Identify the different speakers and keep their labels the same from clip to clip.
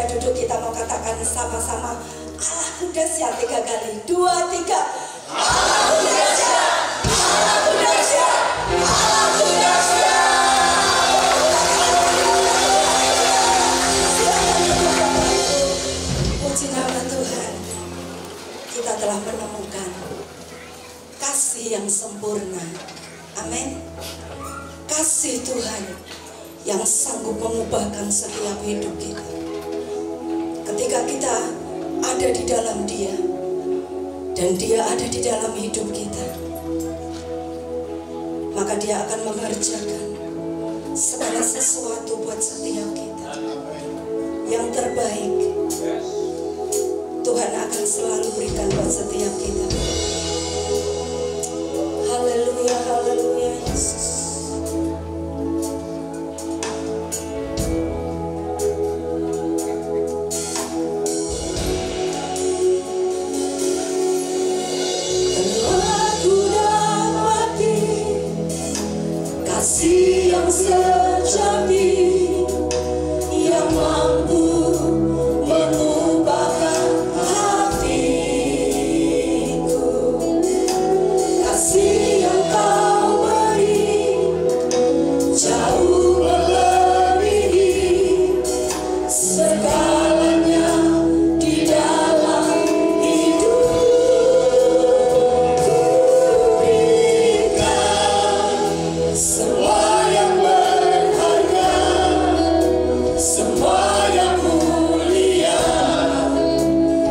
Speaker 1: Anda duduk, kita mau katakan sama-sama Allahku dahsyat 3 kali. 2, 3. Allahku dahsyat, Allahku dahsyat, Allahku dahsyat. Puji nama Tuhan, kita telah menemukan kasih yang sempurna. Amin. Kasih Tuhan yang sanggup mengubahkan setiap hidup kita. Ketika kita ada di dalam Dia dan Dia ada di dalam hidup kita, maka Dia akan mengerjakan segala sesuatu buat setiap kita. Yang terbaik Tuhan akan selalu berikan buat setiap kita. Haleluya, haleluya Yesus. Kasih yang sejati yang mampu mengubahkan hatiku. Kasih yang kau beri jauh melebihi segalanya di dalam hidupku. Berikan semua yang berharga, semua yang mulia,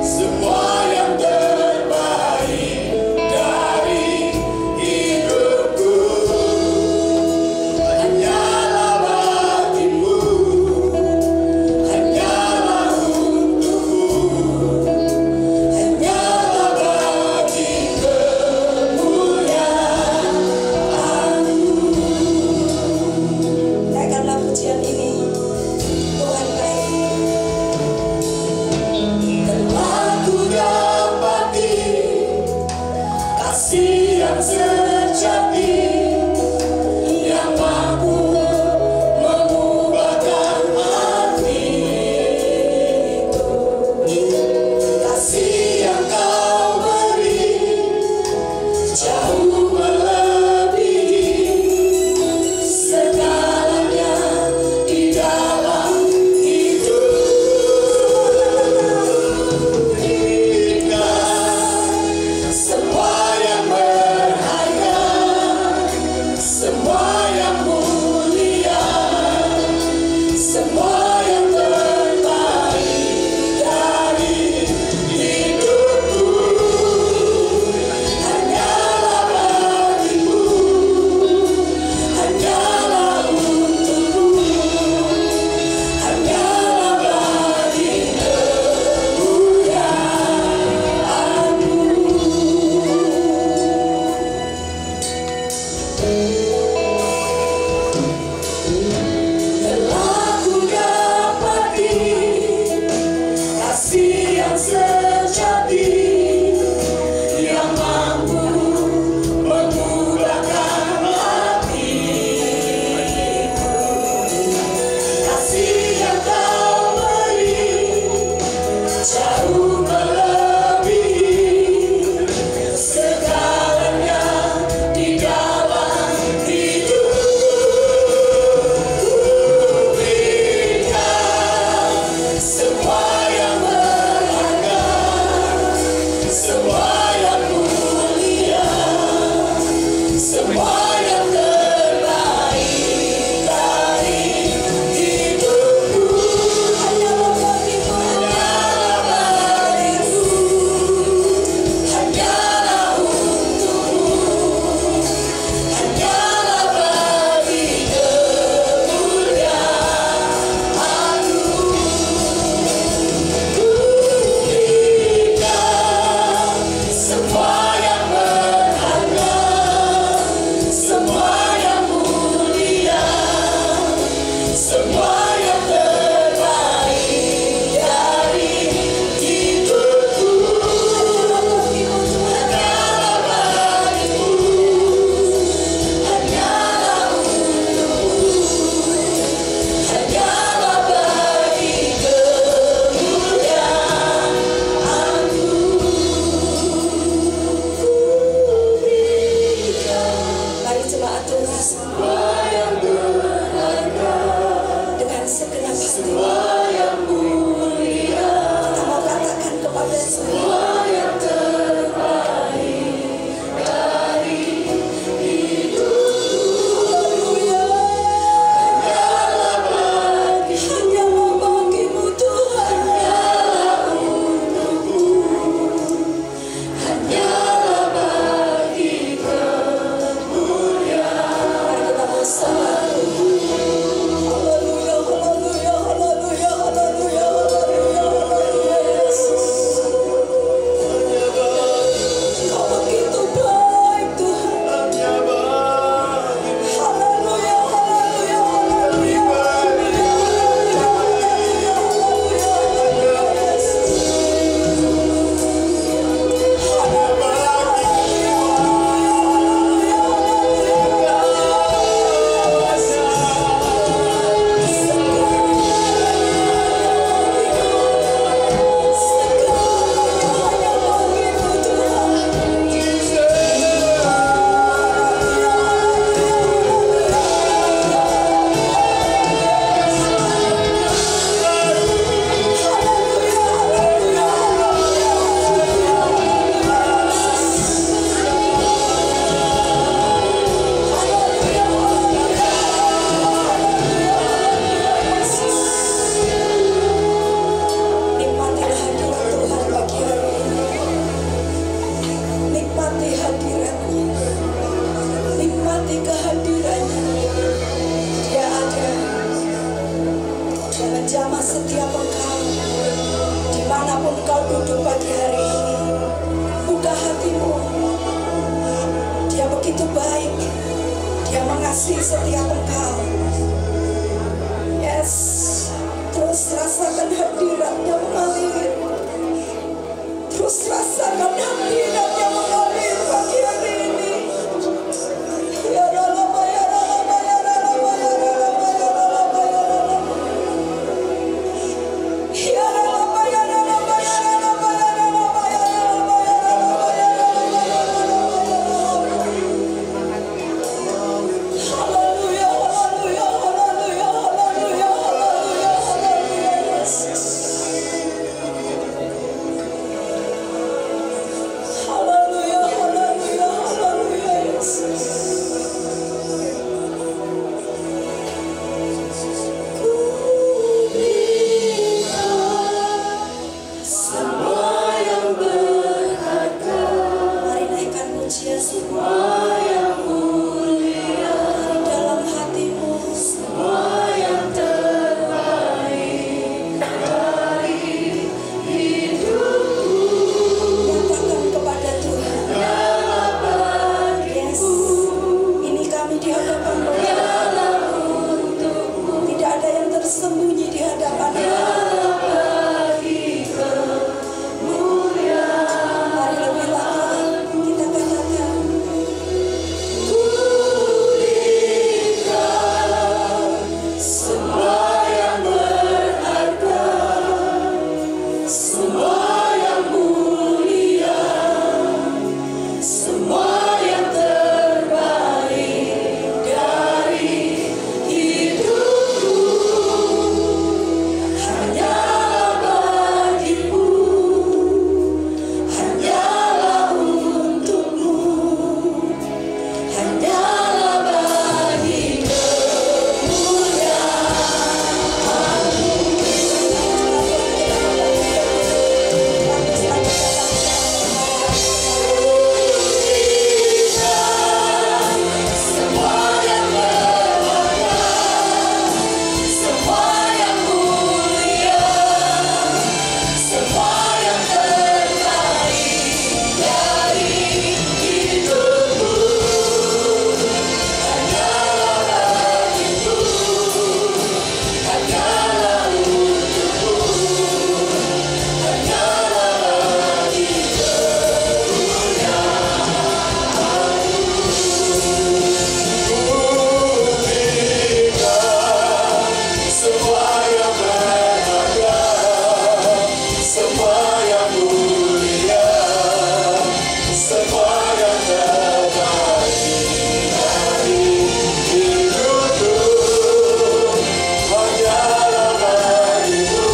Speaker 1: semua yang terbaik dari hidupku. Hanyalah bagimu, hanyalah untukku, hanyalah bagi kemuliaan-Mu. Naikkanlah pujian ini, Tuhan baik. Telah ku dapati kasih yang sejati yang mampu mengubahkan hatiku. Kasih yang kau beri jauh melebihi segalanya di menjamah setiap engkau. Dimanapun engkau duduk pagi hari ini, buka hatimu. Dia begitu baik, dia mengasihi setiap engkau. Yes, terus rasakan hadiratnya mengalir. Terus rasakan hadiratnya mengalir pagi hari ini. Ya Rama, ya Rama, ya Rama, ya Rama, ya Rama, ya Rama. Ya Rama, ya Rama, ya Rama, ya Rama, ya Rama, ya Rama, ya Rama, ya Rama. Haleluya, haleluya, haleluya, haleluya, haleluya, haleluya, Yesus. Haleluya, haleluya, haleluya, Yesus. Ku berikan semua yang berharga. Mari naikkan pujian semua yang mulia dari dalam hatimu. Semua yang terbaik dari hidupku. Nyatakan kepada Tuhan. Yes, ini kami di hadapan untukmu. Tidak ada yang tersembunyi di hadapan-Mu. Mari lebih lagi kita katakan. Ku berikan semua yang berharga, semua yang mulia, semua yang terbaik dari hidupku. Hanyalah bagimu, hanyalah untukmu, hanyalah bagi semua yang berharga, semua yang mulia, semua yang terbaik dari hidupku. Hanyalah bagimu, hanyalah untukmu, hanyalah bagi semua yang berharga, semua yang mulia, semua yang terbaik dari hidupku. Hanyalah bagimu,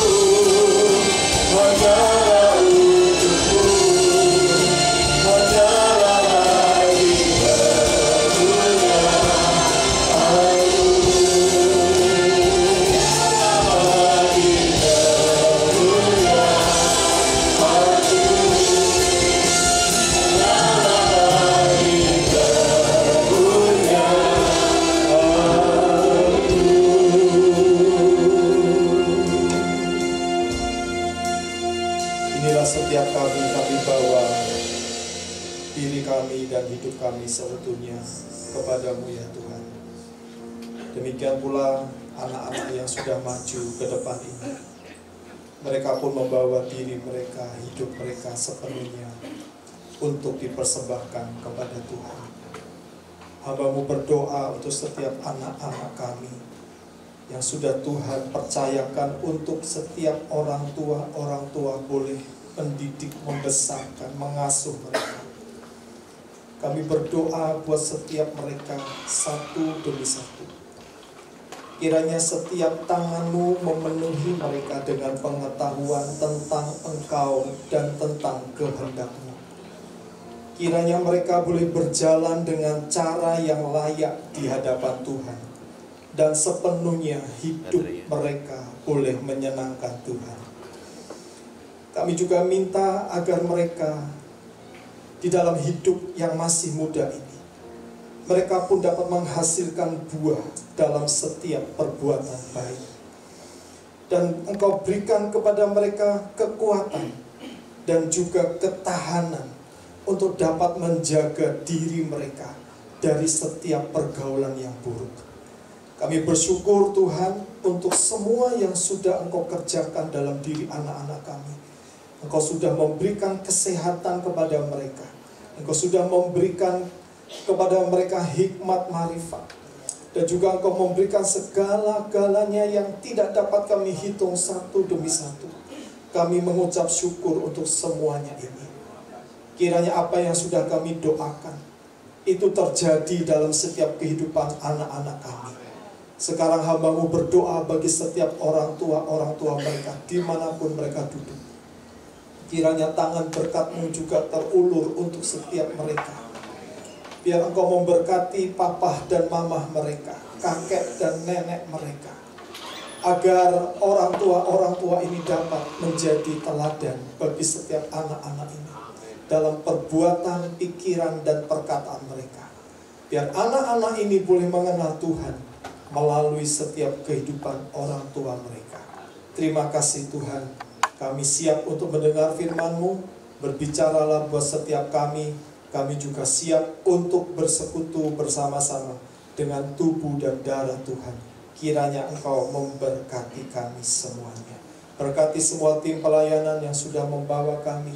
Speaker 1: hanyalah untukmu, hanyalah bagi
Speaker 2: Inilah setiap kami bawa diri kami dan hidup kami seutuhnya kepadamu ya Tuhan. Demikian pula anak-anak yang sudah maju ke depan ini. Mereka pun membawa diri mereka, hidup mereka sepenuhnya untuk dipersembahkan kepada Tuhan. Hamba-Mu berdoa untuk setiap anak-anak kami yang sudah Tuhan percayakan untuk setiap orang tua boleh mendidik, membesarkan, mengasuh mereka. Kami berdoa buat setiap mereka satu demi satu. Kiranya setiap tangan-Mu memenuhi mereka dengan pengetahuan tentang Engkau dan tentang kehendak-Mu. Kiranya mereka boleh berjalan dengan cara yang layak di hadapan Tuhan. Dan sepenuhnya hidup mereka boleh menyenangkan Tuhan. Kami juga minta agar mereka di dalam hidup yang masih muda ini, mereka pun dapat menghasilkan buah dalam setiap perbuatan baik. Dan Engkau berikan kepada mereka kekuatan dan juga ketahanan untuk dapat menjaga diri mereka dari setiap pergaulan yang buruk. Kami bersyukur Tuhan untuk semua yang sudah Engkau kerjakan dalam diri anak-anak kami. Engkau sudah memberikan kesehatan kepada mereka. Engkau sudah memberikan kepada mereka hikmat marifat. Dan juga Engkau memberikan segala-galanya yang tidak dapat kami hitung satu demi satu. Kami mengucap syukur untuk semuanya ini. Kiranya apa yang sudah kami doakan itu terjadi dalam setiap kehidupan anak-anak kami. Sekarang hamba-Mu berdoa bagi setiap orang tua mereka dimanapun mereka duduk. Kiranya tangan berkat-Mu juga terulur untuk setiap mereka. Biar Engkau memberkati papa dan mama mereka, kakek dan nenek mereka, agar orang tua ini dapat menjadi teladan bagi setiap anak-anak ini dalam perbuatan, pikiran, dan perkataan mereka. Biar anak-anak ini boleh mengenal Tuhan melalui setiap kehidupan orang tua mereka. Terima kasih Tuhan, kami siap untuk mendengar firman-Mu. Berbicaralah buat setiap kami. Kami juga siap untuk bersekutu bersama-sama dengan tubuh dan darah Tuhan. Kiranya Engkau memberkati kami semuanya. Berkati semua tim pelayanan yang sudah membawa kami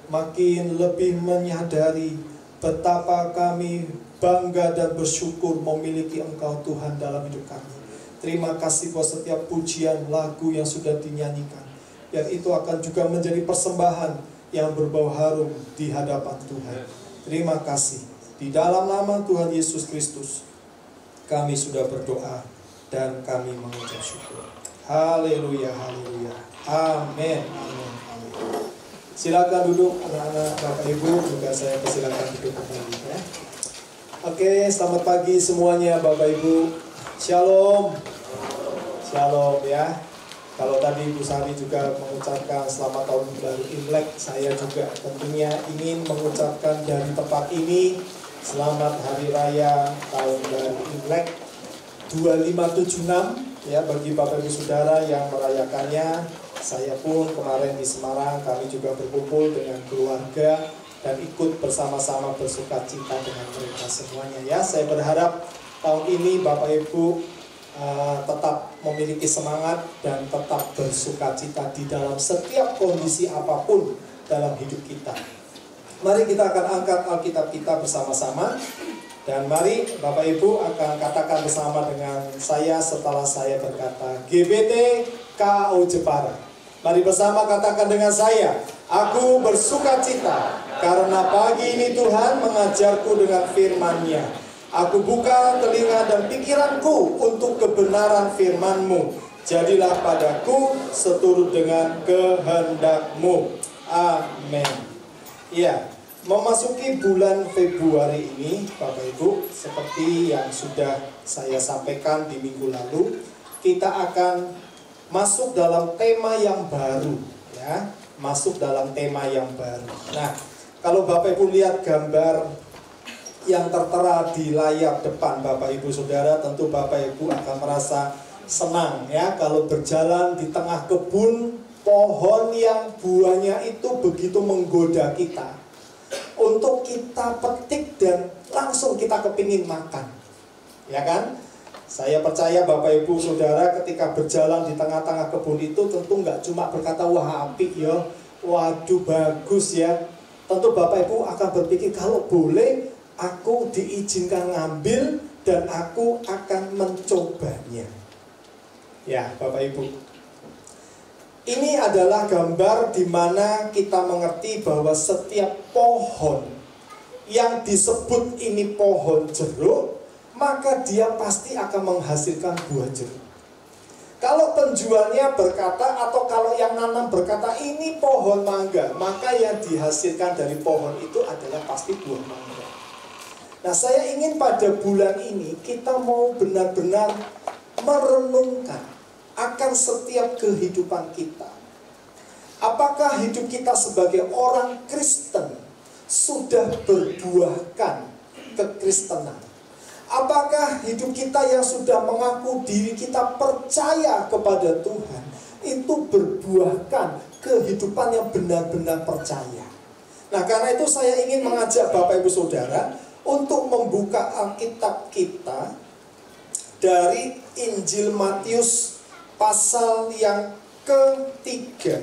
Speaker 2: makin lebih menyadari betapa kami bangga dan bersyukur memiliki Engkau Tuhan dalam hidup kami. Terima kasih buat setiap pujian lagu yang sudah dinyanyikan. Biar itu akan juga menjadi persembahan yang berbau harum di hadapan Tuhan. Terima kasih. Di dalam nama Tuhan Yesus Kristus kami sudah berdoa dan kami mengucap syukur. Haleluya, haleluya. Amin, amin, amin. Silakan duduk anak-anak, Bapak Ibu, juga saya persilakan duduk kembali ya. Oke, selamat pagi semuanya Bapak Ibu. Shalom. Shalom ya. Kalau tadi Bu Sari juga mengucapkan selamat tahun baru Imlek, saya juga tentunya ingin mengucapkan dari tempat ini selamat hari raya tahun baru Imlek 2576 ya bagi Bapak Ibu Saudara yang merayakannya. Saya pun kemarin di Semarang, kami juga berkumpul dengan keluarga dan ikut bersama-sama bersukacita dengan mereka semuanya ya. Saya berharap tahun ini Bapak Ibu tetap memiliki semangat dan tetap bersukacita di dalam setiap kondisi apapun dalam hidup kita. Mari kita akan angkat Alkitab kita bersama-sama. Dan mari Bapak Ibu akan katakan bersama dengan saya setelah saya berkata GBT KO Jepara. Mari bersama katakan dengan saya, aku bersukacita karena pagi ini Tuhan mengajarku dengan firman-Nya. Aku buka telinga dan pikiranku untuk kebenaran firman-Mu. Jadilah padaku seturut dengan kehendak-Mu. Amin. Ya, memasuki bulan Februari ini, Bapak Ibu, seperti yang sudah saya sampaikan di minggu lalu, kita akan masuk dalam tema yang baru, ya. Masuk dalam tema yang baru. Nah, kalau Bapak Ibu lihat gambar yang tertera di layar depan Bapak Ibu Saudara, tentu Bapak Ibu akan merasa senang ya kalau berjalan di tengah kebun pohon yang buahnya itu begitu menggoda kita untuk kita petik dan langsung kita kepingin makan, ya kan? Saya percaya Bapak Ibu Saudara ketika berjalan di tengah-tengah kebun itu tentu nggak cuma berkata wah apik ya, waduh bagus ya. Tentu Bapak Ibu akan berpikir kalau boleh aku diizinkan ngambil dan aku akan mencobanya. Ya, Bapak Ibu. Ini adalah gambar di mana kita mengerti bahwa setiap pohon yang disebut ini pohon jeruk, maka dia pasti akan menghasilkan buah jeruk. Kalau penjualnya berkata atau kalau yang nanam berkata ini pohon mangga, maka yang dihasilkan dari pohon itu adalah pasti buah mangga. Nah, saya ingin pada bulan ini kita mau benar-benar merenungkan akan setiap kehidupan kita. Apakah hidup kita sebagai orang Kristen sudah berbuahkan kekristenan? Apakah hidup kita yang sudah mengaku diri kita percaya kepada Tuhan itu berbuahkan kehidupan yang benar-benar percaya. Nah, karena itu saya ingin mengajak Bapak Ibu Saudara untuk membuka Alkitab kita dari Injil Matius pasal yang ketiga,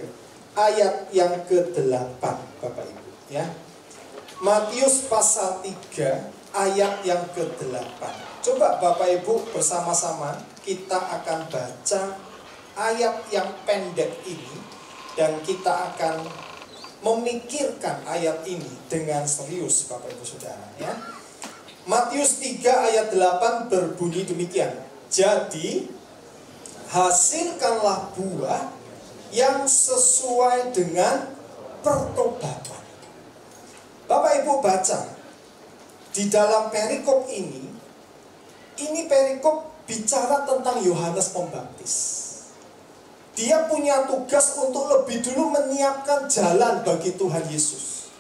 Speaker 2: ayat yang ke-8, Bapak Ibu, ya. Matius pasal 3 ayat yang ke-8. Coba Bapak Ibu bersama-sama kita akan baca ayat yang pendek ini, dan kita akan memikirkan ayat ini dengan serius, Bapak Ibu Saudara, ya. Matius 3 ayat 8 berbunyi demikian. Jadi hasilkanlah buah yang sesuai dengan pertobatan. Bapak Ibu baca di dalam perikop ini perikop bicara tentang Yohanes Pembaptis. Dia punya tugas untuk lebih dulu menyiapkan jalan bagi Tuhan Yesus.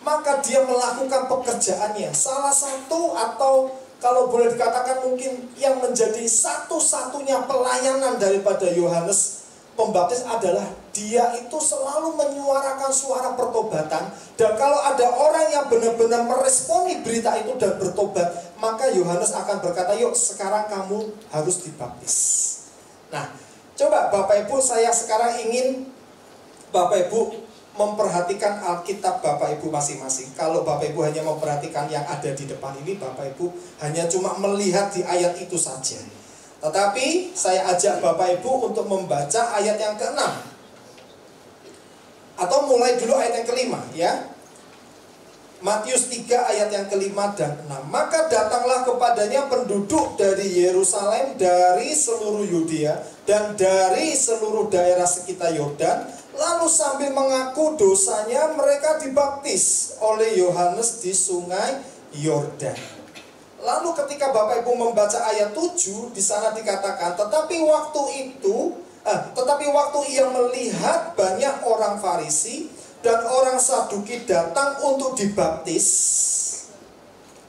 Speaker 2: Maka dia melakukan pekerjaannya. Salah satu, atau kalau boleh dikatakan mungkin yang menjadi satu-satunya pelayanan daripada Yohanes Pembaptis adalah dia itu selalu menyuarakan suara pertobatan. Dan kalau ada orang yang benar-benar meresponi berita itu dan bertobat, maka Yohanes akan berkata, yuk sekarang kamu harus dibaptis. Nah, coba Bapak Ibu, saya sekarang ingin Bapak Ibu memperhatikan Alkitab Bapak Ibu masing-masing. Kalau Bapak Ibu hanya memperhatikan yang ada di depan ini, Bapak Ibu hanya cuma melihat di ayat itu saja. Tetapi saya ajak Bapak Ibu untuk membaca ayat yang ke-6. Atau mulai dulu ayat yang ke-5, ya. Matius 3 ayat yang ke-5 dan 6. Maka datanglah kepadanya penduduk dari Yerusalem, dari seluruh Yudea, dan dari seluruh daerah sekitar Yordan. Lalu sambil mengaku dosanya, mereka dibaptis oleh Yohanes di sungai Yordan. Lalu ketika Bapak Ibu membaca ayat 7, di sana dikatakan, tetapi waktu ia melihat banyak orang Farisi dan orang Saduki datang untuk dibaptis.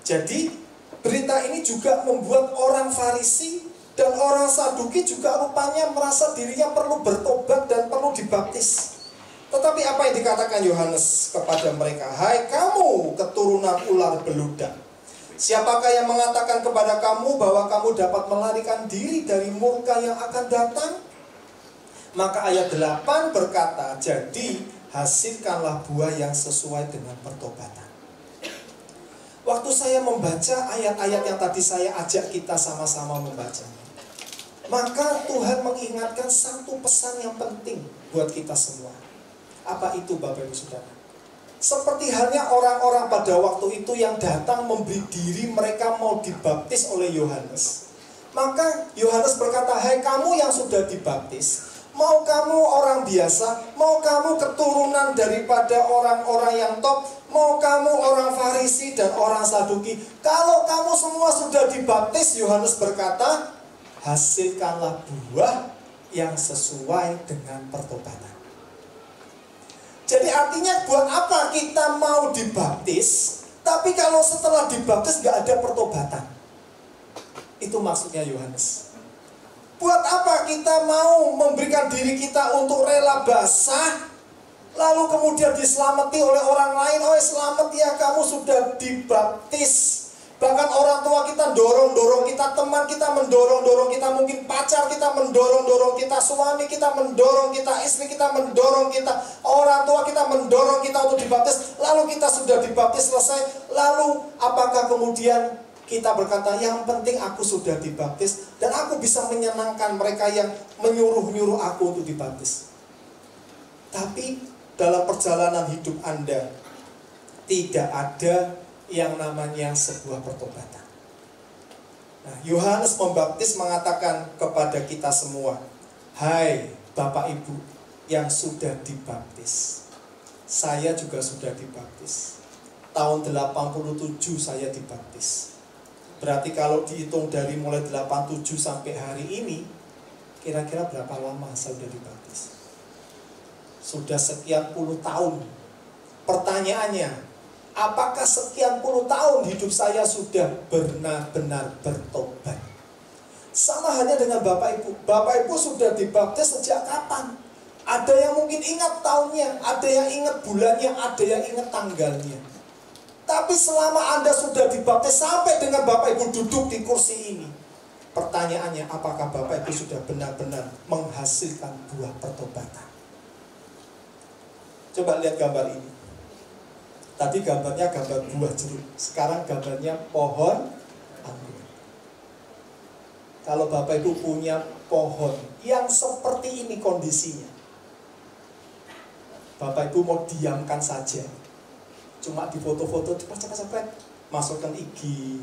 Speaker 2: Jadi berita ini juga membuat orang Farisi dan orang Saduki juga rupanya merasa dirinya perlu bertobat dan perlu dibaptis. Tetapi apa yang dikatakan Yohanes kepada mereka? Hai kamu keturunan ular beludak, siapakah yang mengatakan kepada kamu bahwa kamu dapat melarikan diri dari murka yang akan datang? Maka ayat 8 berkata, jadi hasilkanlah buah yang sesuai dengan pertobatan. Waktu saya membaca ayat-ayat yang tadi saya ajak kita sama-sama membacanya, maka Tuhan mengingatkan satu pesan yang penting buat kita semua. Apa itu Bapak Ibu Saudara? Seperti halnya orang-orang pada waktu itu yang datang memberi diri, mereka mau dibaptis oleh Yohanes. Maka Yohanes berkata, hai kamu yang sudah dibaptis, mau kamu orang biasa, mau kamu keturunan daripada orang-orang yang top, mau kamu orang Farisi dan orang Saduki, kalau kamu semua sudah dibaptis, Yohanes berkata, hasilkanlah buah yang sesuai dengan pertobatan. Jadi artinya buat apa kita mau dibaptis, tapi kalau setelah dibaptis gak ada pertobatan? Itu maksudnya Yohanes. Buat apa kita mau memberikan diri kita untuk rela basah, lalu kemudian diselamati oleh orang lain? Oh selamat ya, kamu sudah dibaptis. Bahkan orang tua kita dorong-dorong kita, teman kita mendorong-dorong kita, mungkin pacar kita mendorong-dorong kita, suami kita mendorong kita, istri kita mendorong kita, orang tua kita mendorong kita untuk dibaptis. Lalu kita sudah dibaptis selesai, lalu apakah kemudian kita berkata, yang penting aku sudah dibaptis dan aku bisa menyenangkan mereka yang menyuruh-nyuruh aku untuk dibaptis? Tapi dalam perjalanan hidup Anda tidak ada yang namanya sebuah pertobatan. Nah, Yohanes Pembaptis mengatakan kepada kita semua, hai Bapak Ibu yang sudah dibaptis, saya juga sudah dibaptis. Tahun 87 saya dibaptis. Berarti kalau dihitung dari mulai 87 sampai hari ini, kira-kira berapa lama saya sudah dibaptis? Sudah sekian puluh tahun. Pertanyaannya, apakah sekian puluh tahun hidup saya sudah benar-benar bertobat? Sama halnya dengan Bapak Ibu. Bapak Ibu sudah dibaptis sejak kapan? Ada yang mungkin ingat tahunnya, ada yang ingat bulannya, ada yang ingat tanggalnya. Tapi selama Anda sudah dibaptis sampai dengan Bapak Ibu duduk di kursi ini, pertanyaannya, apakah Bapak Ibu sudah benar-benar menghasilkan buah pertobatan? Coba lihat gambar ini. Tadi gambarnya gambar buah jeruk, sekarang gambarnya pohon anggur. Kalau Bapak Ibu punya pohon yang seperti ini kondisinya, Bapak Ibu mau diamkan saja, cuma di foto-foto cepat-cepat, masukkan IG,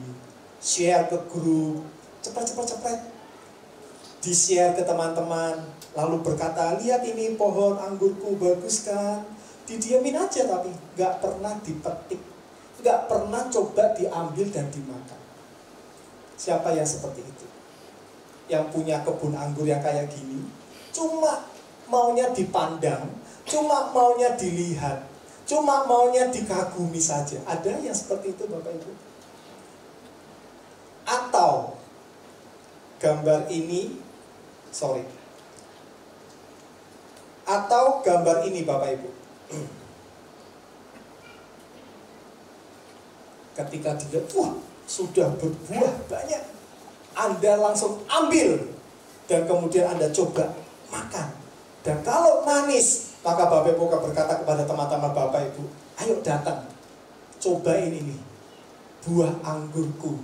Speaker 2: share ke grup, cepat-cepat, di-share ke teman-teman, lalu berkata, lihat ini pohon anggurku bagus kan? Didiamin aja, tapi nggak pernah dipetik, nggak pernah coba diambil dan dimakan. Siapa yang seperti itu? Yang punya kebun anggur yang kayak gini, cuma maunya dipandang, cuma maunya dilihat, cuma maunya dikagumi saja. Ada yang seperti itu Bapak Ibu? Atau gambar ini, atau gambar ini Bapak Ibu, ketika dilihat, wah sudah berbuah banyak, Anda langsung ambil dan kemudian Anda coba makan. Dan kalau manis, maka Bapak Ibu berkata kepada teman-teman Bapak Ibu, ayo datang, cobain ini, buah anggurku,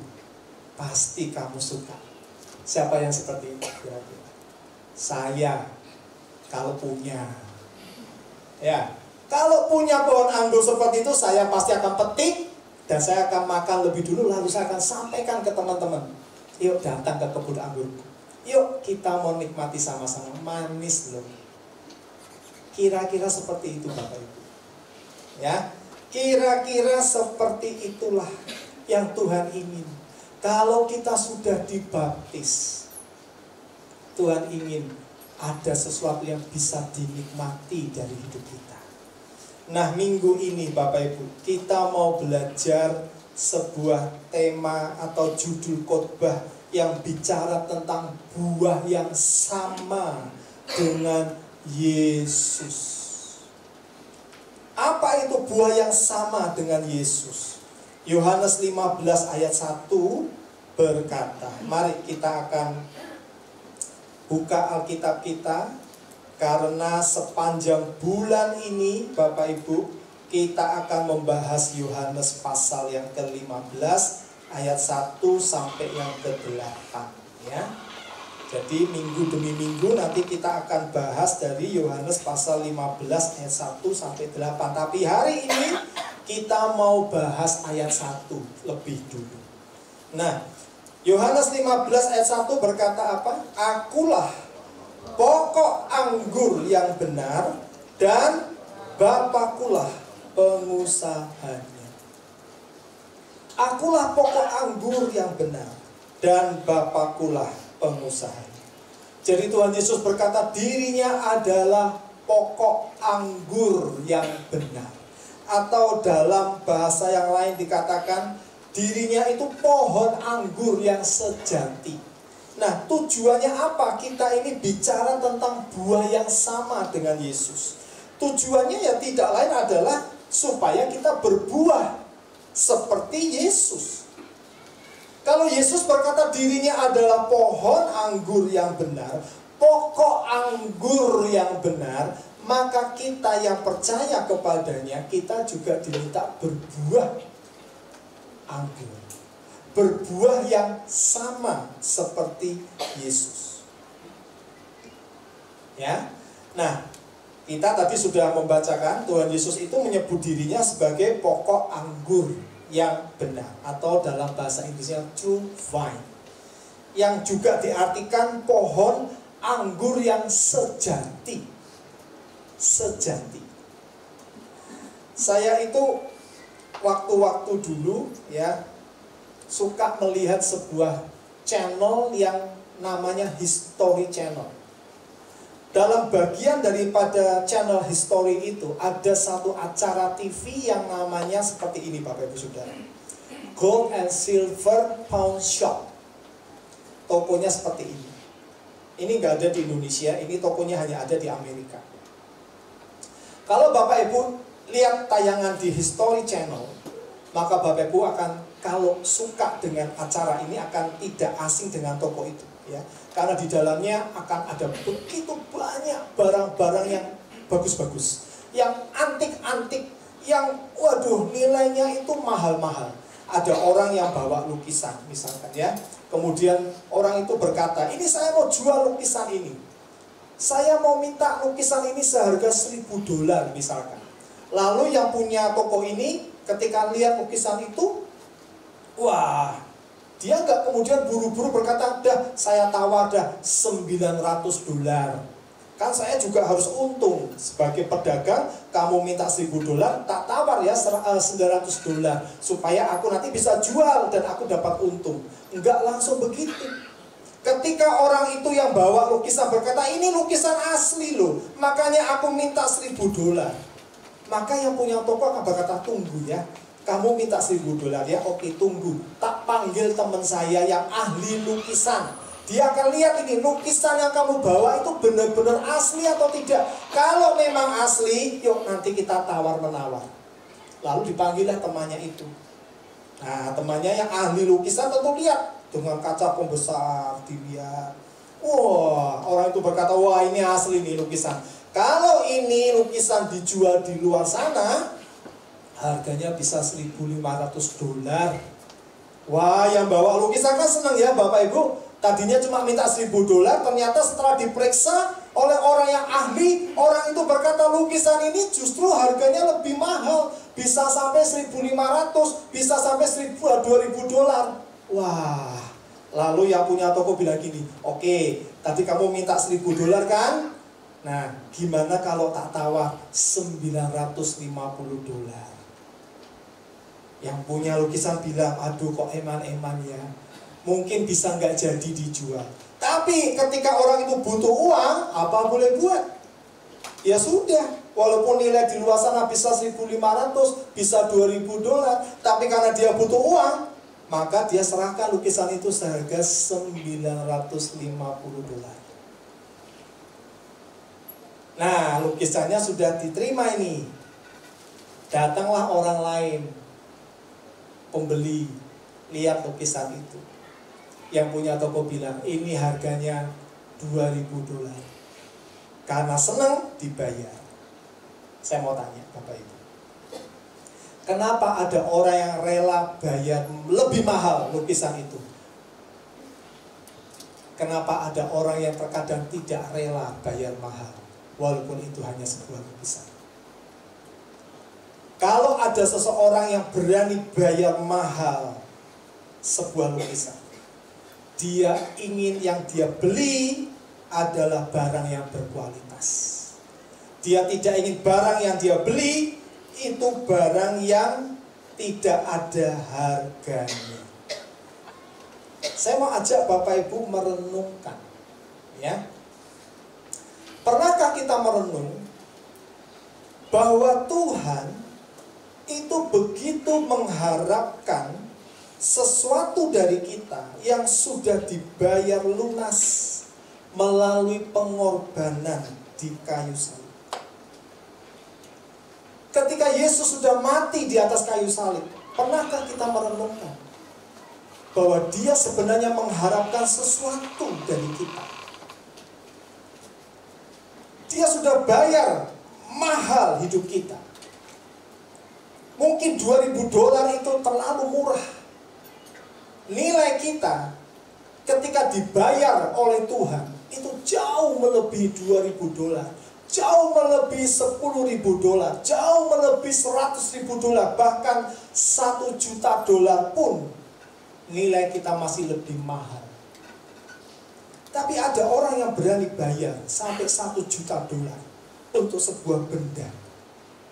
Speaker 2: pasti kamu suka. Siapa yang seperti itu kira-kira? Saya, kalau punya. Ya, kalau punya pohon anggur seperti itu, saya pasti akan petik dan saya akan makan lebih dulu, lalu saya akan sampaikan ke teman-teman. Yuk datang ke kebun anggurku. Yuk kita mau nikmati sama-sama, manis loh. Kira-kira seperti itu Bapak Ibu. Ya, kira-kira seperti itulah yang Tuhan ingin. Kalau kita sudah dibaptis, Tuhan ingin ada sesuatu yang bisa dinikmati dari hidup kita. Nah, minggu ini Bapak Ibu, kita mau belajar sebuah tema atau judul khotbah yang bicara tentang buah yang sama dengan Yesus. Apa itu buah yang sama dengan Yesus? Yohanes 15 ayat 1 berkata, mari kita akan buka Alkitab kita, karena sepanjang bulan ini Bapak Ibu kita akan membahas Yohanes pasal yang ke-15 ayat 1 sampai yang ke-8 ya. Jadi minggu demi minggu nanti kita akan bahas dari Yohanes pasal 15 ayat 1 sampai 8. Tapi hari ini kita mau bahas ayat 1 lebih dulu. Nah, Yohanes 15 ayat 1 berkata apa? Akulah pokok anggur yang benar dan Bapakulah pengusahanya. Akulah pokok anggur yang benar dan Bapakulah pengusahanya. Jadi Tuhan Yesus berkata dirinya adalah pokok anggur yang benar. Atau dalam bahasa yang lain dikatakan dirinya itu pohon anggur yang sejati. Nah, tujuannya apa? Kita ini bicara tentang buah yang sama dengan Yesus. Tujuannya ya tidak lain adalah supaya kita berbuah seperti Yesus. Kalau Yesus berkata dirinya adalah pohon anggur yang benar, pokok anggur yang benar, maka kita yang percaya kepadanya, kita juga diminta berbuah anggur, berbuah yang sama seperti Yesus. Ya, nah kita tadi sudah membacakan Tuhan Yesus itu menyebut dirinya sebagai pokok anggur yang benar, atau dalam bahasa Inggrisnya true vine, yang juga diartikan pohon anggur yang sejati. Sejati. Saya itu waktu-waktu dulu ya suka melihat sebuah channel yang namanya History Channel. Dalam bagian daripada channel History itu ada satu acara TV yang namanya seperti ini Bapak Ibu Saudara, Gold and Silver Pawn Shop. Tokonya seperti ini. Ini nggak ada di Indonesia, ini tokonya hanya ada di Amerika. Kalau Bapak Ibu lihat tayangan di History Channel, maka Bapak Ibu akan, kalau suka dengan acara ini, akan tidak asing dengan toko itu, ya. Karena di dalamnya akan ada begitu banyak barang-barang yang bagus-bagus, yang antik-antik, yang waduh nilainya itu mahal-mahal. Ada orang yang bawa lukisan misalkan, ya. Kemudian orang itu berkata, ini saya mau jual lukisan ini. Saya mau minta lukisan ini seharga $1.000 misalkan. Lalu yang punya toko ini ketika lihat lukisan itu, wah, dia nggak kemudian buru-buru berkata, dah saya tawar dah $900. Kan saya juga harus untung sebagai pedagang. Kamu minta $1.000, tak tawar ya $900 supaya aku nanti bisa jual dan aku dapat untung. Enggak langsung begitu. Ketika orang itu yang bawa lukisan berkata, ini lukisan asli loh, makanya aku minta $1.000. Maka yang punya toko akan berkata, tunggu ya, kamu minta $1.000 ya, oke tunggu, tak panggil teman saya yang ahli lukisan. Dia akan lihat ini lukisan yang kamu bawa itu benar-benar asli atau tidak. Kalau memang asli, yuk nanti kita tawar-menawar. Lalu dipanggillah temannya itu. Nah, temannya yang ahli lukisan tentu lihat dengan kaca pembesar, dilihat. Wah, orang itu berkata, wah ini asli nih lukisan. Kalau ini lukisan dijual di luar sana, harganya bisa $1.500. Wah, yang bawa lukisan kan senang ya Bapak Ibu. Tadinya cuma minta $1.000, ternyata setelah diperiksa oleh orang yang ahli, orang itu berkata lukisan ini justru harganya lebih mahal, bisa sampai $1.500, bisa sampai $2.000. Wah, lalu yang punya toko bilang gini, oke, tadi kamu minta $1.000 kan? Nah, gimana kalau tak tawar $950? Yang punya lukisan bilang, aduh kok eman-eman ya, mungkin bisa nggak jadi dijual. Tapi ketika orang itu butuh uang, apa boleh buat? Ya sudah, walaupun nilai di luar sana bisa $1.500, bisa $2.000, tapi karena dia butuh uang, maka dia serahkan lukisan itu seharga $950. Nah, lukisannya sudah diterima ini. Datanglah orang lain, pembeli, lihat lukisan itu. Yang punya toko bilang, ini harganya $2.000. Karena senang dibayar. Saya mau tanya Bapak Ibu, kenapa ada orang yang rela bayar lebih mahal lukisan itu? Kenapa ada orang yang terkadang tidak rela bayar mahal, walaupun itu hanya sebuah lukisan? Kalau ada seseorang yang berani bayar mahal sebuah lukisan, dia ingin yang dia beli adalah barang yang berkualitas. Dia tidak ingin barang yang dia beli itu barang yang tidak ada harganya. Saya mau ajak Bapak Ibu merenungkan, ya. Pernahkah kita merenung bahwa Tuhan itu begitu mengharapkan sesuatu dari kita yang sudah dibayar lunas melalui pengorbanan di kayu salib. Ketika Yesus sudah mati di atas kayu salib, pernahkah kita merenungkan bahwa dia sebenarnya mengharapkan sesuatu dari kita? Dia sudah bayar mahal hidup kita. Mungkin $2.000 itu terlalu murah. Nilai kita ketika dibayar oleh Tuhan itu jauh melebihi $2.000, jauh melebihi $10.000, jauh melebihi $100.000, bahkan $1 juta pun nilai kita masih lebih mahal. Tapi ada orang yang berani bayar sampai $1 juta untuk sebuah benda.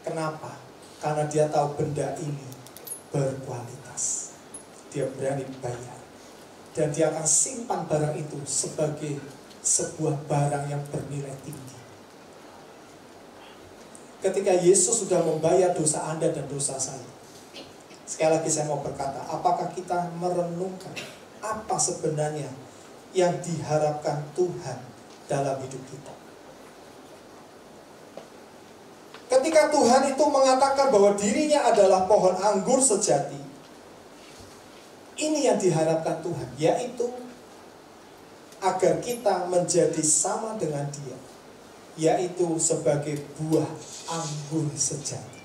Speaker 2: Kenapa? Karena dia tahu benda ini berkualitas. Dia berani bayar. Dan dia akan simpan barang itu sebagai sebuah barang yang bernilai tinggi. Ketika Yesus sudah membayar dosa Anda dan dosa saya, sekali lagi saya mau berkata, apakah kita merenungkan apa sebenarnya yang diharapkan Tuhan dalam hidup kita? Ketika ketika Tuhan itu mengatakan bahwa dirinya adalah pohon anggur sejati, ini yang diharapkan Tuhan, yaitu agar kita menjadi sama dengan Dia, yaitu sebagai buah anggur sejati.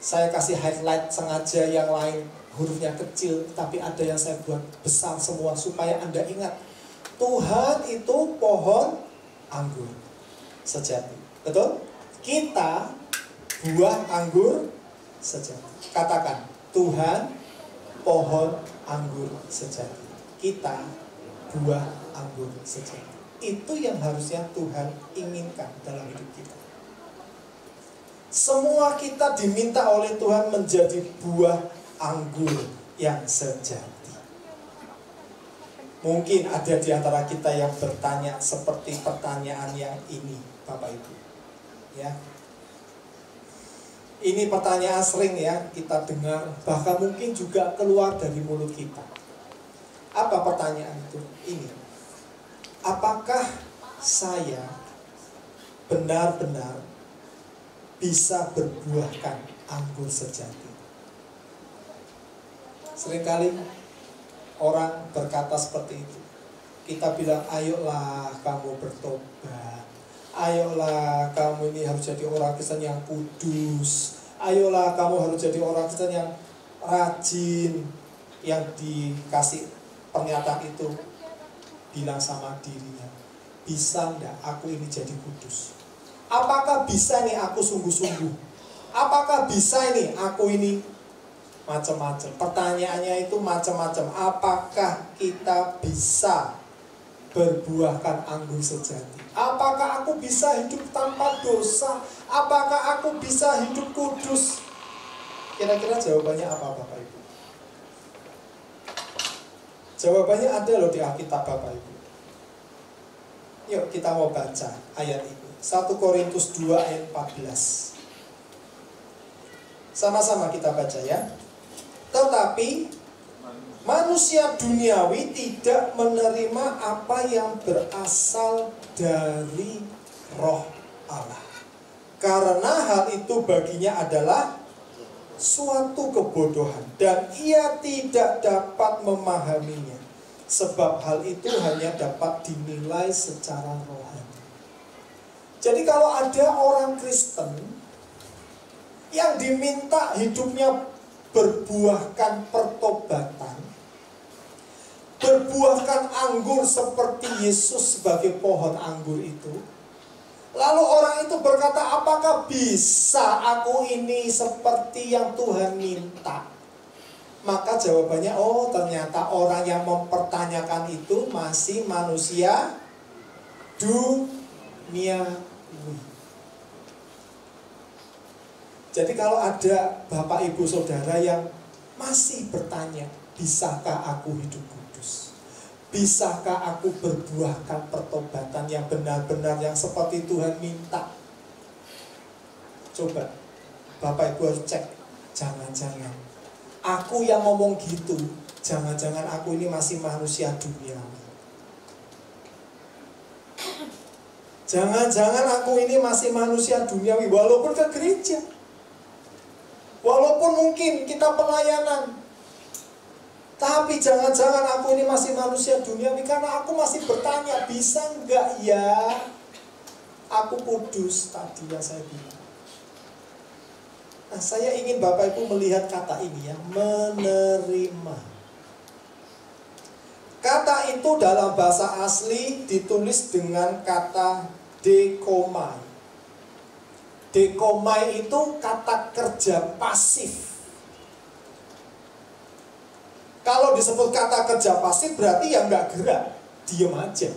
Speaker 2: Saya kasih highlight sengaja yang lain hurufnya kecil, tapi ada yang saya buat besar semua supaya Anda ingat, Tuhan itu pohon anggur sejati. Betul? Kita buah anggur sejati. Katakan, Tuhan pohon anggur sejati. Kita buah anggur sejati. Itu yang harusnya Tuhan inginkan dalam hidup kita. Semua kita diminta oleh Tuhan menjadi buah anggur yang sejati. Mungkin ada di antara kita yang bertanya seperti pertanyaan yang ini, Bapak Ibu. Ya. Ini pertanyaan sering ya kita dengar, bahkan mungkin juga keluar dari mulut kita. Apa pertanyaan itu? Ini. Apakah saya benar-benar bisa berbuahkan anggur sejati? Seringkali orang berkata seperti itu. Kita bilang, ayolah kamu bertobat. Ayolah kamu ini harus jadi orang Kristen yang kudus. Ayolah kamu harus jadi orang Kristen yang rajin. Yang dikasih pernyataan itu bilang sama dirinya, bisa enggak aku ini jadi kudus? Apakah bisa nih aku sungguh-sungguh? Apakah bisa ini aku ini macam-macam? Pertanyaannya itu macam-macam. Apakah kita bisa berbuahkan anggur sejati? Apakah aku bisa hidup tanpa dosa? Apakah aku bisa hidup kudus? Kira-kira jawabannya apa, Bapak Ibu? Jawabannya ada loh di Alkitab, Bapak Ibu. Yuk kita mau baca ayat itu. 1 Korintus 2 ayat 14. Sama-sama kita baca ya. Tetapi manusia duniawi tidak menerima apa yang berasal dari Roh Allah, karena hal itu baginya adalah suatu kebodohan dan ia tidak dapat memahaminya, sebab hal itu hanya dapat dinilai secara rohani. Jadi kalau ada orang Kristen yang diminta hidupnya berbuahkan pertobatan, berbuahkan anggur seperti Yesus sebagai pohon anggur itu, lalu orang itu berkata, apakah bisa aku ini seperti yang Tuhan minta? Maka jawabannya, oh ternyata orang yang mempertanyakan itu masih manusia duniawi. Jadi kalau ada Bapak Ibu Saudara yang masih bertanya, bisakah aku hidup kudus? Bisakah aku berbuahkan pertobatan yang benar-benar yang seperti Tuhan minta? Coba Bapak Ibu harus cek, jangan-jangan aku yang ngomong gitu, jangan-jangan aku ini masih manusia duniawi. Jangan-jangan aku ini masih manusia duniawi walaupun ke gereja. Walaupun mungkin kita pelayanan, tapi jangan-jangan aku ini masih manusia duniawi karena aku masih bertanya, bisa enggak ya aku kudus tadi yang saya bilang. Nah, saya ingin Bapak Ibu melihat kata ini ya, menerima. Kata itu dalam bahasa asli ditulis dengan kata dekomai. Dekomai itu kata kerja pasif. Kalau disebut kata kerja pasif berarti yang nggak gerak, diem aja.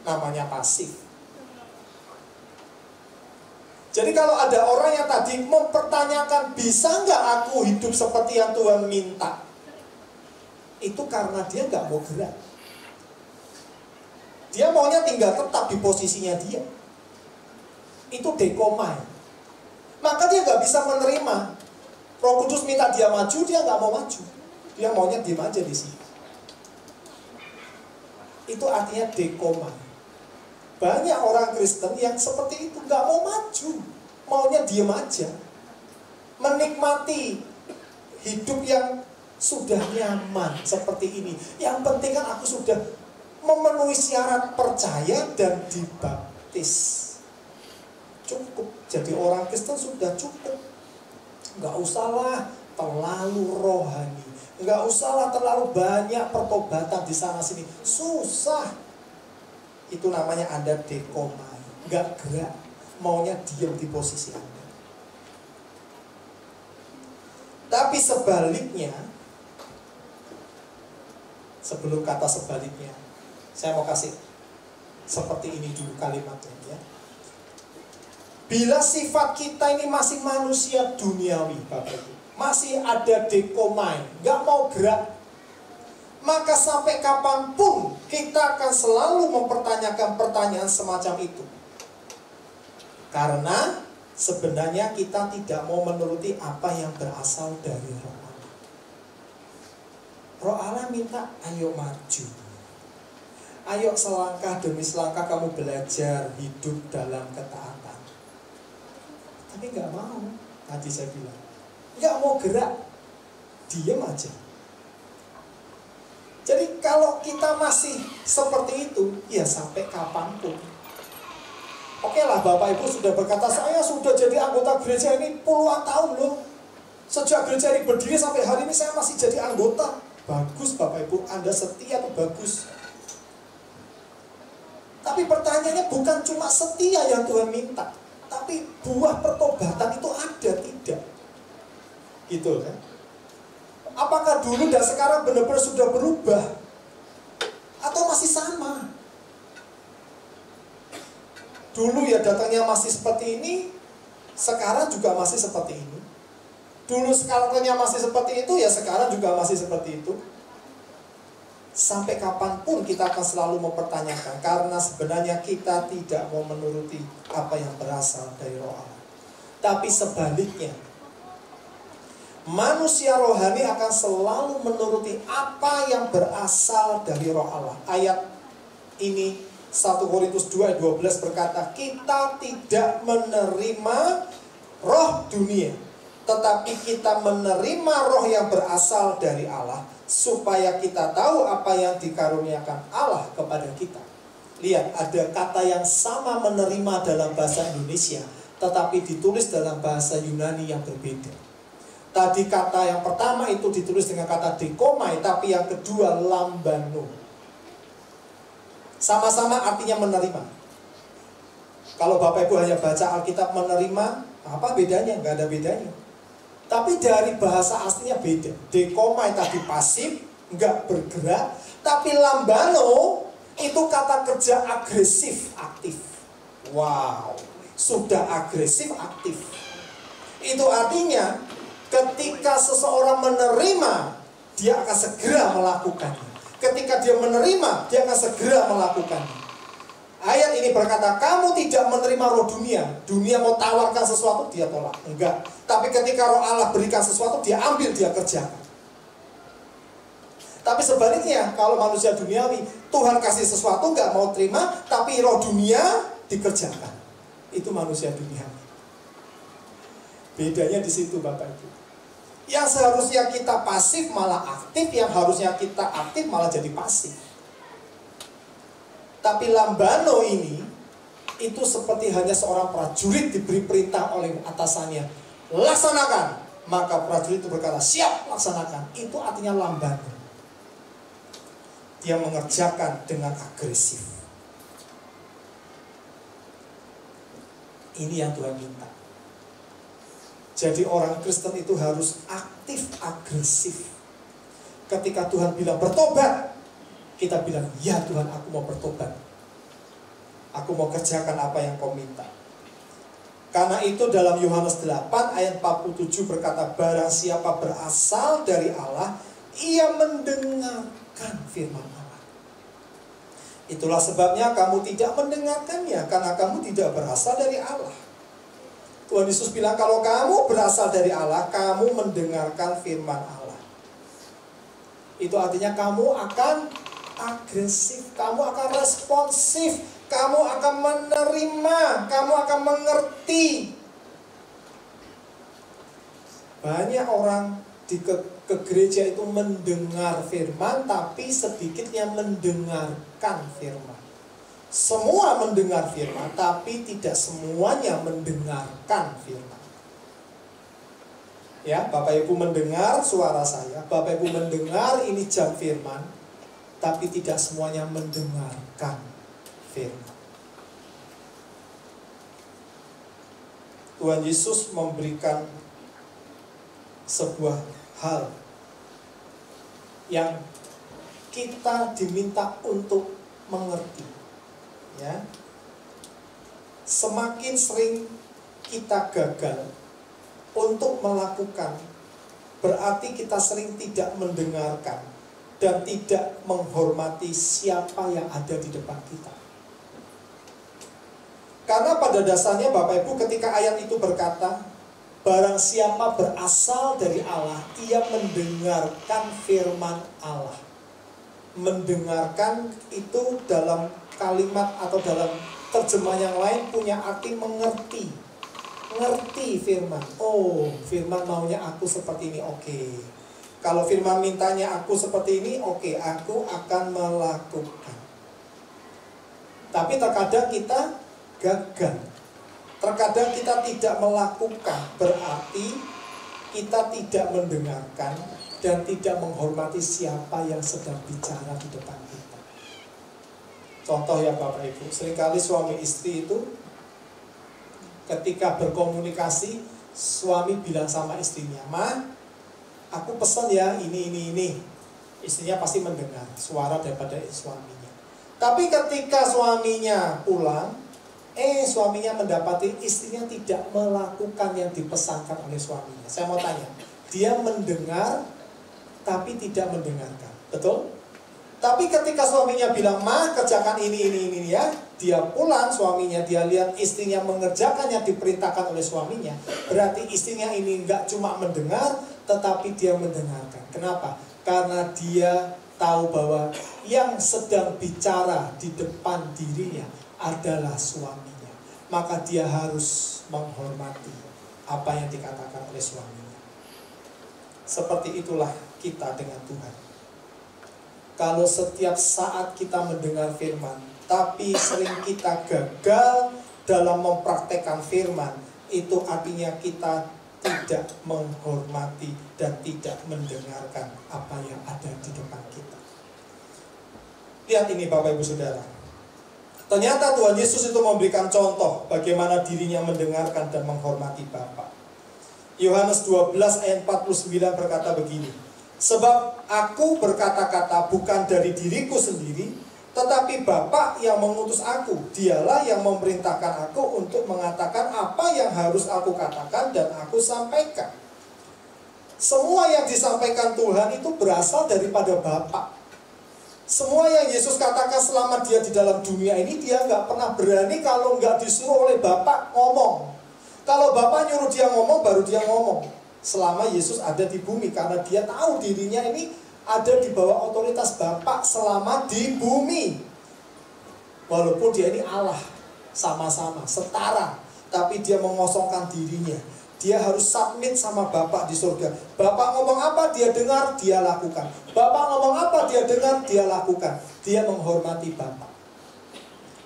Speaker 2: Namanya pasif. Jadi kalau ada orang yang tadi mempertanyakan, bisa nggak aku hidup seperti yang Tuhan minta? Itu karena dia nggak mau gerak. Dia maunya tinggal tetap di posisinya dia. Itu dekomai. Maka dia nggak bisa menerima. Roh Kudus minta dia maju, dia nggak mau maju. Dia maunya diam aja di sini. Itu artinya dekomai. Banyak orang Kristen yang seperti itu, nggak mau maju, maunya diem aja, menikmati hidup yang sudah nyaman seperti ini. Yang penting kan aku sudah memenuhi syarat percaya dan dibaptis. Cukup, jadi orang Kristen sudah cukup. Nggak usahlah terlalu rohani, nggak usahlah terlalu banyak pertobatan di sana sini, susah. Itu namanya Anda dekomai, nggak gerak, maunya diam di posisi Anda. Tapi sebaliknya, sebelum kata sebaliknya, saya mau kasih seperti ini dulu kalimatnya ya. Bila sifat kita ini masih manusia duniawi, Bapak Ibu, masih ada dekomai, nggak mau gerak, maka sampai kapanpun kita akan selalu mempertanyakan pertanyaan semacam itu. Karena sebenarnya kita tidak mau menuruti apa yang berasal dari Roh Allah. Roh Allah minta, ayo maju. Ayo selangkah demi selangkah kamu belajar hidup dalam ketaatan. Tapi nggak mau, tadi saya bilang, nggak mau gerak, diam aja. Jadi kalau kita masih seperti itu, ya sampai kapanpun. Oke lah, Bapak Ibu sudah berkata, saya sudah jadi anggota gereja ini puluhan tahun loh. Sejak gereja ini berdiri sampai hari ini saya masih jadi anggota. Bagus Bapak Ibu, Anda setia itu bagus. Tapi pertanyaannya bukan cuma setia yang Tuhan minta, tapi buah pertobatan itu ada tidak? Gitu kan? Apakah dulu dan sekarang benar-benar sudah berubah? Atau masih sama? Dulu ya datangnya masih seperti ini, sekarang juga masih seperti ini. Dulu sekarangnya masih seperti itu, ya sekarang juga masih seperti itu. Sampai kapanpun kita akan selalu mempertanyakan, karena sebenarnya kita tidak mau menuruti apa yang berasal dari Roh Allah. Tapi sebaliknya, manusia rohani akan selalu menuruti apa yang berasal dari Roh Allah. Ayat ini 1 Korintus 2 ayat 12 berkata, kita tidak menerima roh dunia, tetapi kita menerima roh yang berasal dari Allah, supaya kita tahu apa yang dikaruniakan Allah kepada kita. Lihat, ada kata yang sama menerima dalam bahasa Indonesia, tetapi ditulis dalam bahasa Yunani yang berbeda. Tadi kata yang pertama itu ditulis dengan kata dekomai, tapi yang kedua lambano. Sama-sama artinya menerima. Kalau Bapak Ibu hanya baca Alkitab menerima, apa bedanya? Nggak ada bedanya. Tapi dari bahasa aslinya beda. Dekomai tadi pasif, nggak bergerak. Tapi lambano itu kata kerja agresif, aktif. Wow, sudah agresif, aktif. Itu artinya ketika seseorang menerima, dia akan segera melakukannya. Ketika dia menerima, dia akan segera melakukannya. Ayat ini berkata, kamu tidak menerima roh dunia. Dunia mau tawarkan sesuatu, dia tolak. Enggak. Tapi ketika Roh Allah berikan sesuatu, dia ambil, dia kerjakan. Tapi sebaliknya, kalau manusia duniawi, Tuhan kasih sesuatu, nggak mau terima, tapi roh dunia dikerjakan. Itu manusia duniawi. Bedanya di situ Bapak Ibu. Yang seharusnya kita pasif malah aktif, yang harusnya kita aktif malah jadi pasif. Tapi lambano ini, itu seperti hanya seorang prajurit diberi perintah oleh atasannya, laksanakan. Maka prajurit itu berkata, siap, laksanakan. Itu artinya lambano. Dia mengerjakan dengan agresif. Ini yang Tuhan minta. Jadi orang Kristen itu harus aktif, agresif. Ketika Tuhan bilang bertobat, kita bilang, ya Tuhan, aku mau bertobat. Aku mau kerjakan apa yang kau minta. Karena itu dalam Yohanes 8 ayat 47 berkata, barang siapa berasal dari Allah, ia mendengarkan firman Allah. Itulah sebabnya kamu tidak mendengarkannya, karena kamu tidak berasal dari Allah. Tuhan Yesus bilang, kalau kamu berasal dari Allah, kamu mendengarkan firman Allah. Itu artinya kamu akan agresif, kamu akan responsif, kamu akan menerima, kamu akan mengerti. Banyak orang di ke gereja itu mendengar firman, tapi sedikit yang mendengarkan firman. Semua mendengar firman, tapi tidak semuanya mendengarkan firman. Ya, Bapak Ibu mendengar suara saya, Bapak Ibu mendengar ini jam firman, tapi tidak semuanya mendengarkan firman. Tuhan Yesus memberikan sebuah hal yang kita diminta untuk mengerti. Ya, semakin sering kita gagal untuk melakukan, berarti kita sering tidak mendengarkan dan tidak menghormati siapa yang ada di depan kita. Karena pada dasarnya Bapak Ibu, ketika ayat itu berkata, barang siapa berasal dari Allah, ia mendengarkan firman Allah. Mendengarkan itu dalam kalimat atau dalam terjemahan yang lain punya arti mengerti. Ngerti firman. Oh, firman maunya aku seperti ini, oke. Kalau firman mintanya aku seperti ini, oke, aku akan melakukan. Tapi terkadang kita gagal. Terkadang kita tidak melakukan, berarti kita tidak mendengarkan dan tidak menghormati siapa yang sedang bicara di depan kita. Contoh ya Bapak Ibu, seringkali suami istri itu ketika berkomunikasi, suami bilang sama istrinya, "Ma, aku pesan ya ini." Istrinya pasti mendengar suara daripada suaminya. Tapi ketika suaminya pulang, suaminya mendapati istrinya tidak melakukan yang dipesankan oleh suaminya. Saya mau tanya, dia mendengar tapi tidak mendengarkan, betul? Tapi ketika suaminya bilang, "Ma, kerjakan ini ya," dia pulang, suaminya, dia lihat istrinya mengerjakan yang diperintahkan oleh suaminya, berarti istrinya ini enggak cuma mendengar, tetapi dia mendengarkan. Kenapa? Karena dia tahu bahwa yang sedang bicara di depan dirinya adalah suaminya. Maka dia harus menghormati apa yang dikatakan oleh suaminya. Seperti itulah kita dengan Tuhan. Kalau setiap saat kita mendengar firman, tapi sering kita gagal dalam mempraktekkan firman, itu artinya kita tidak menghormati dan tidak mendengarkan apa yang ada di depan kita. Lihat ini Bapak Ibu Saudara. Ternyata Tuhan Yesus itu memberikan contoh bagaimana dirinya mendengarkan dan menghormati Bapa. Yohanes 12 ayat 49 berkata begini, "Sebab aku berkata-kata bukan dari diriku sendiri, tetapi Bapa yang mengutus aku. Dialah yang memerintahkan aku untuk mengatakan apa yang harus aku katakan dan aku sampaikan." Semua yang disampaikan Tuhan itu berasal daripada Bapa. Semua yang Yesus katakan selama dia di dalam dunia ini, dia nggak pernah berani kalau nggak disuruh oleh Bapa ngomong. Kalau Bapa nyuruh dia ngomong, baru dia ngomong. Selama Yesus ada di bumi, karena dia tahu dirinya ini ada di bawah otoritas Bapa selama di bumi. Walaupun dia ini Allah, sama-sama, setara, tapi dia mengosongkan dirinya. Dia harus submit sama Bapa di surga. Bapa ngomong apa, dia dengar, dia lakukan. Bapa ngomong apa, dia dengar, dia lakukan. Dia menghormati Bapa.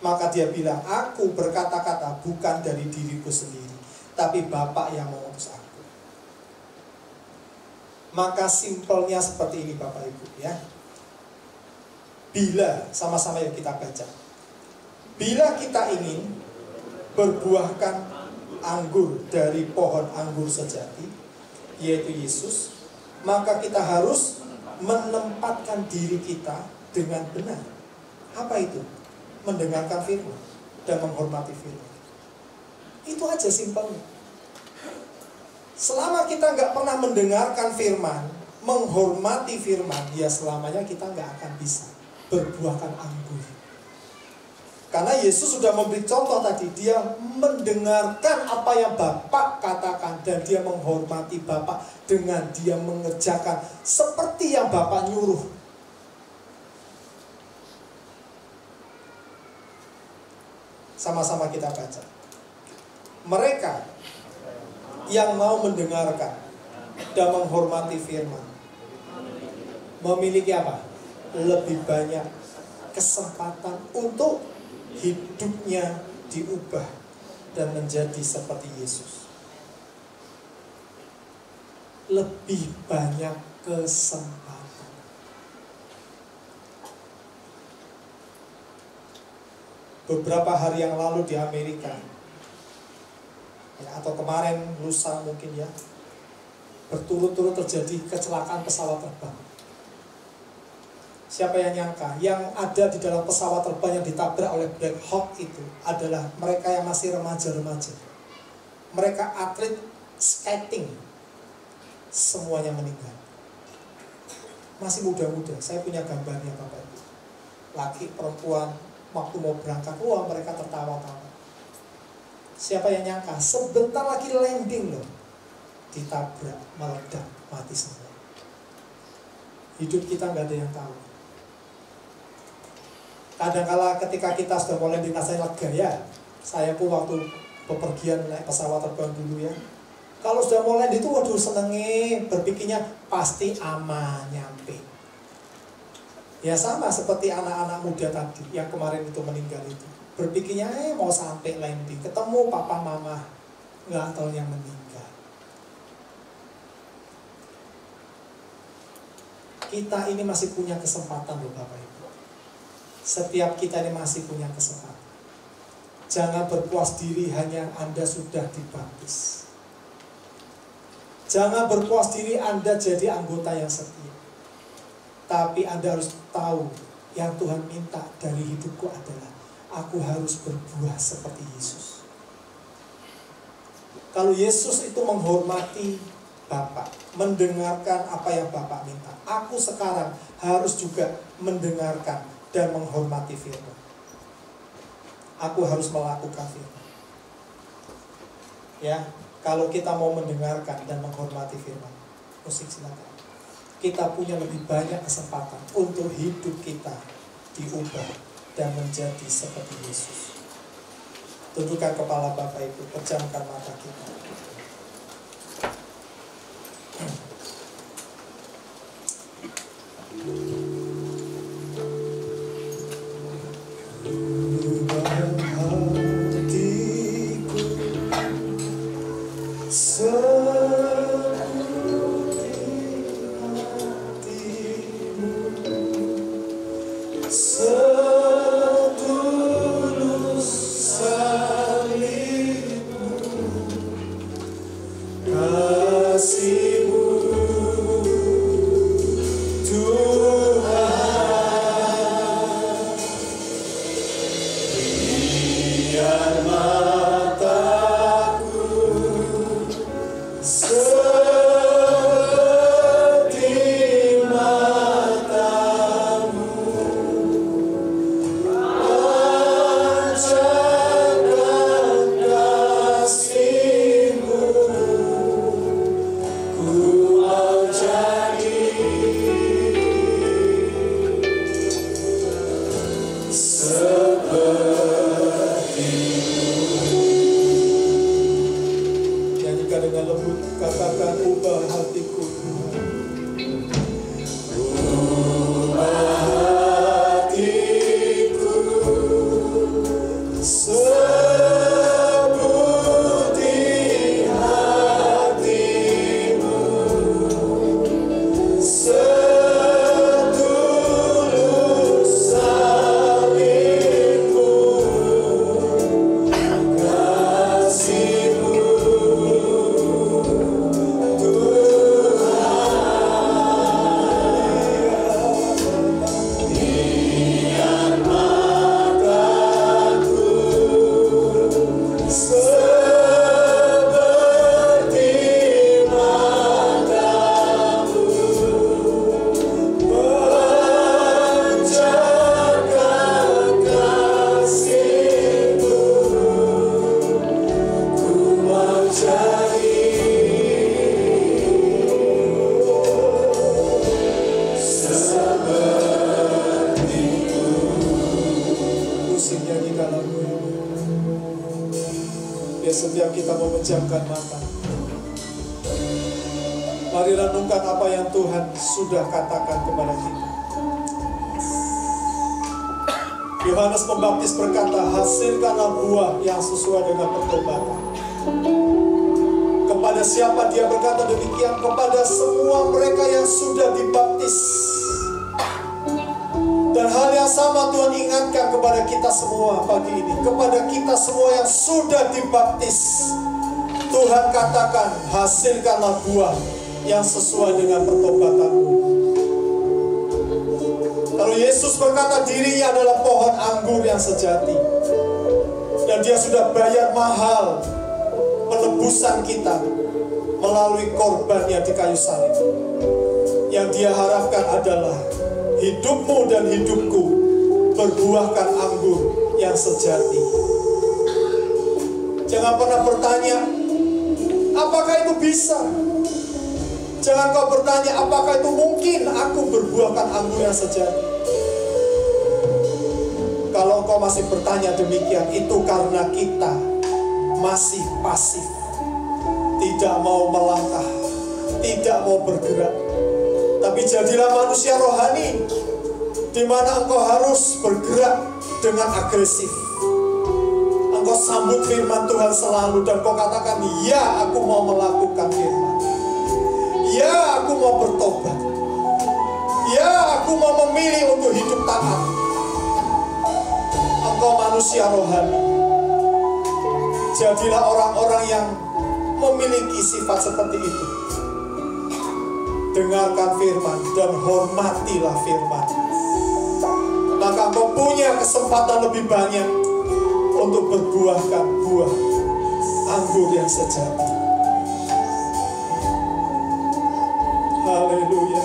Speaker 2: Maka dia bilang, "Aku berkata-kata bukan dari diriku sendiri, tapi Bapa yang mengutus aku." Maka simpelnya seperti ini Bapak Ibu ya. Bila, sama-sama yang kita baca, bila kita ingin berbuahkan anggur dari pohon anggur sejati, yaitu Yesus, maka kita harus menempatkan diri kita dengan benar. Apa itu? Mendengarkan firman dan menghormati firman. Itu aja simpelnya. Selama kita nggak pernah mendengarkan firman, menghormati firman, ya selamanya kita nggak akan bisa berbuahkan anggur. Karena Yesus sudah memberi contoh tadi, dia mendengarkan apa yang Bapa katakan dan dia menghormati Bapa dengan dia mengerjakan seperti yang Bapa nyuruh. Sama-sama kita baca. Mereka yang mau mendengarkan dan menghormati firman memiliki apa? Lebih banyak kesempatan untuk hidupnya diubah dan menjadi seperti Yesus. Lebih banyak kesempatan. Beberapa hari yang lalu di Amerika, ya, atau kemarin, lusa mungkin ya, berturut-turut terjadi kecelakaan pesawat terbang. Siapa yang nyangka, yang ada di dalam pesawat terbang yang ditabrak oleh Black Hawk itu adalah mereka yang masih remaja-remaja. Mereka atlet skating, semuanya meninggal. Masih muda-muda, saya punya gambarnya Bapak Ibu. Laki, perempuan, waktu mau berangkat, wah mereka tertawa-tawa. Siapa yang nyangka, sebentar lagi landing loh, ditabrak, meledak, mati semua. Hidup kita nggak ada yang tahu. Kadang-kala ketika kita sudah mulai dirasain lega ya, saya pun waktu bepergian naik pesawat terbang dulu ya, kalau sudah mulai itu waduh senengnya, berpikirnya pasti aman nyampe. Ya sama seperti anak-anak muda tadi yang kemarin itu meninggal itu, berpikirnya mau sampai landing, ketemu papa mama, nggak tahu yang meninggal. Kita ini masih punya kesempatan loh Bapak Ibu. Setiap kita ini masih punya kesempatan. Jangan berpuas diri hanya Anda sudah dibaptis. Jangan berpuas diri Anda jadi anggota yang setia. Tapi Anda harus tahu yang Tuhan minta dari hidupku adalah aku harus berbuah seperti Yesus. Kalau Yesus itu menghormati Bapa, mendengarkan apa yang Bapa minta, aku sekarang harus juga mendengarkan dan menghormati firman. Aku harus melakukan firman. Ya, kalau kita mau mendengarkan dan menghormati firman, musik silakan. Kita punya lebih banyak kesempatan untuk hidup kita diubah dan menjadi seperti Yesus. Tundukkan kepala Bapak Ibu, pejamkan mata kita. Biar setiap kita memejamkan mata, mari renungkan apa yang Tuhan sudah katakan kepada kita. Yohanes Pembaptis berkata, hasilkanlah buah yang sesuai dengan pertobatan. Kepada siapa dia berkata demikian? Kepada semua mereka yang sudah dibaptis. Dan hal yang sama Tuhan ingatkan kepada kita semua pagi ini. Kepada kita semua yang sudah dibaptis, Tuhan katakan, hasilkanlah buah yang sesuai dengan pertobatanmu. Kalau Yesus berkata dirinya adalah pohon anggur yang sejati, dan dia sudah bayar mahal penebusan kita melalui korbannya di kayu salib. Yang dia harapkan adalah hidupmu dan hidupku berbuahkan anggur yang sejati. Jangan pernah bertanya, apakah itu bisa? Jangan kau bertanya, apakah itu mungkin aku berbuahkan anggur yang sejati? Kalau kau masih bertanya demikian, itu karena kita masih pasif, tidak mau melangkah, tidak mau bergerak. Tapi jadilah manusia rohani, di mana engkau harus bergerak dengan agresif. Engkau sambut firman Tuhan selalu, dan kau katakan, ya aku mau melakukan firman, ya aku mau bertobat, ya aku mau memilih untuk hidup taat. Engkau manusia rohani. Jadilah orang-orang yang memiliki sifat seperti itu. Dengarkan firman dan hormatilah firman. Maka engkau punya kesempatan lebih banyak untuk berbuahkan buah anggur yang sejati. Haleluya.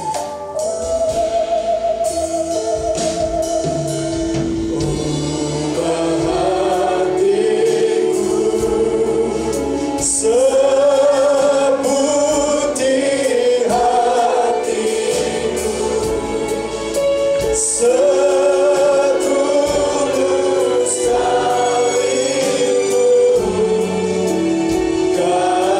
Speaker 3: God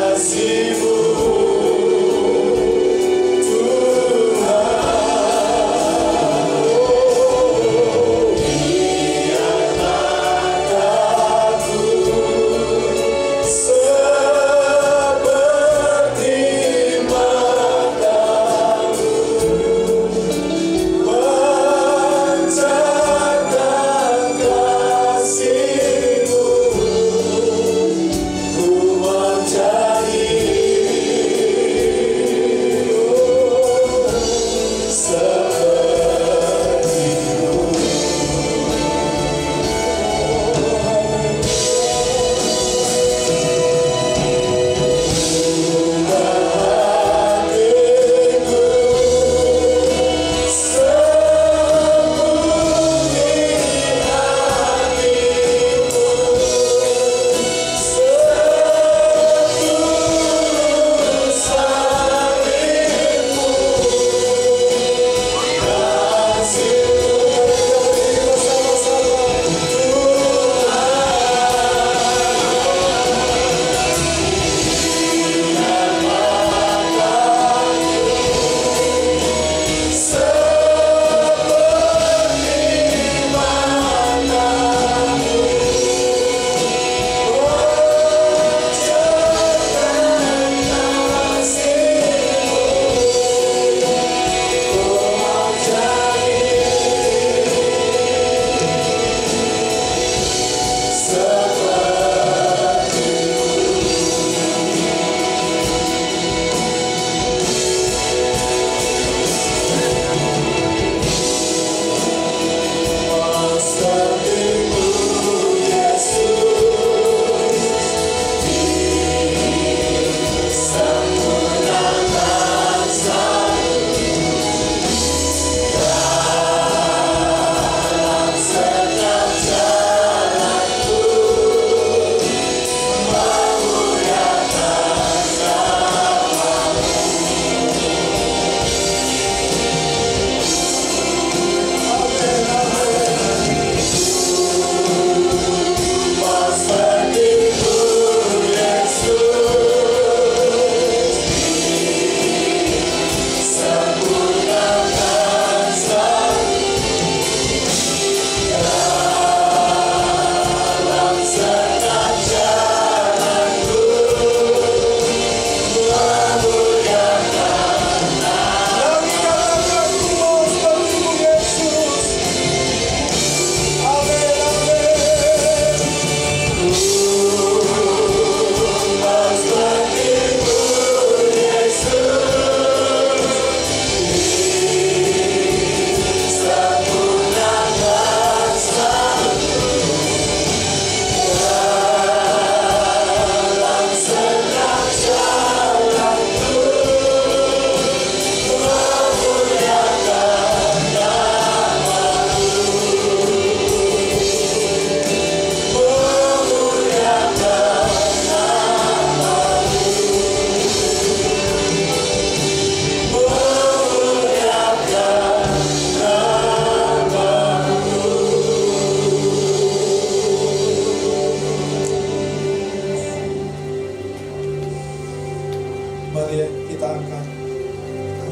Speaker 2: angkat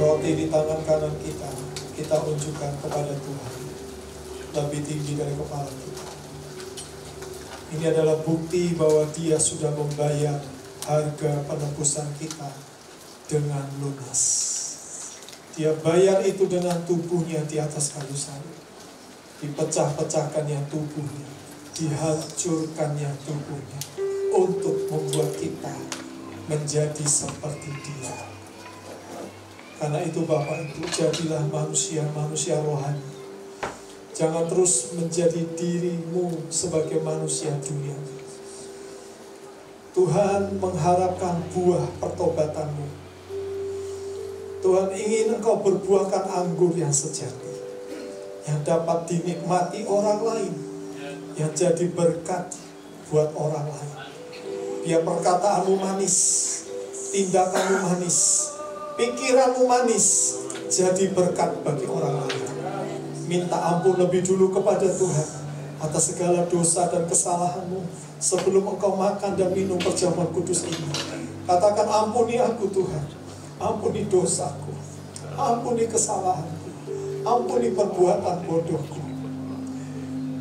Speaker 2: roti di tangan kanan kita, kita unjukkan kepada Tuhan lebih tinggi dari kepala kita. Ini adalah bukti bahwa Dia sudah membayar harga penebusan kita dengan lunas. Dia bayar itu dengan tubuhnya di atas kayu salib. Dipecah-pecahkannya tubuhnya, dihancurkannya tubuhnya, untuk membuat kita menjadi seperti Dia. Karena itu Bapak Ibu, jadilah manusia rohani. Jangan terus menjadi dirimu sebagai manusia dunia. Tuhan mengharapkan buah pertobatanmu. Tuhan ingin engkau berbuahkan anggur yang sejati, yang dapat dinikmati orang lain, yang jadi berkat buat orang lain. Biar perkataanmu manis, tindakanmu manis, pikiranmu manis, jadi berkat bagi orang lain. Minta ampun lebih dulu kepada Tuhan atas segala dosa dan kesalahanmu sebelum engkau makan dan minum perjamuan kudus ini. Katakan, ampuni aku Tuhan, ampuni dosaku, ampuni kesalahanku, ampuni perbuatan bodohku.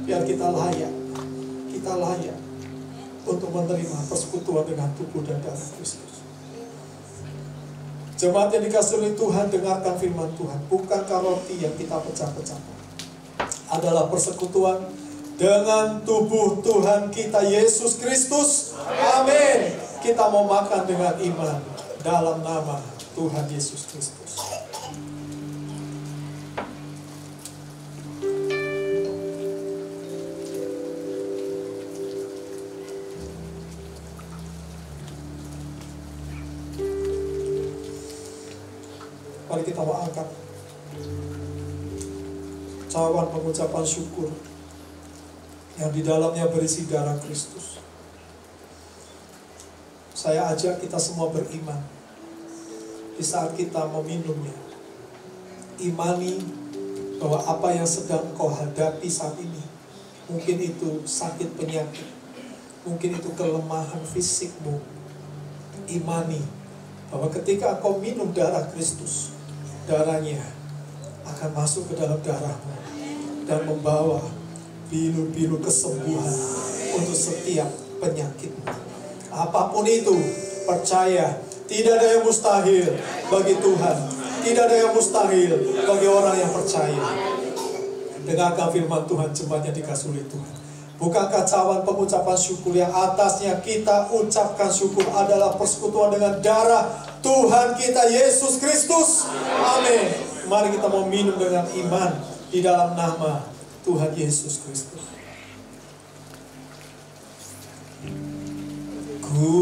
Speaker 2: Biar kita layak untuk menerima persekutuan dengan tubuh dan darah Kristus. Jemaat yang dikasihi oleh Tuhan, dengarkan firman Tuhan. Bukankah roti yang kita pecah-pecahkan adalah persekutuan dengan tubuh Tuhan kita Yesus Kristus? Amin. Kita mau makan dengan iman dalam nama Tuhan Yesus Kristus. Mari kita mau angkat cawan pengucapan syukur yang di dalamnya berisi darah Kristus. Saya ajak kita semua beriman di saat kita meminumnya. Imani bahwa apa yang sedang kau hadapi saat ini, mungkin itu sakit penyakit, mungkin itu kelemahan fisikmu. Imani bahwa ketika kau minum darah Kristus, darahnya akan masuk ke dalam darahmu dan membawa bilu-bilu kesembuhan untuk setiap penyakitmu. Apapun itu, percaya, tidak ada yang mustahil bagi Tuhan. Tidak ada yang mustahil bagi orang yang percaya. Dengarkan firman Tuhan, jemaatnya dikasihi oleh Tuhan. Bukankah cawan pengucapan syukur yang atasnya kita ucapkan syukur adalah persekutuan dengan darah Tuhan kita Yesus Kristus? Amin. Mari kita mau minum dengan iman di dalam nama Tuhan Yesus Kristus. Ku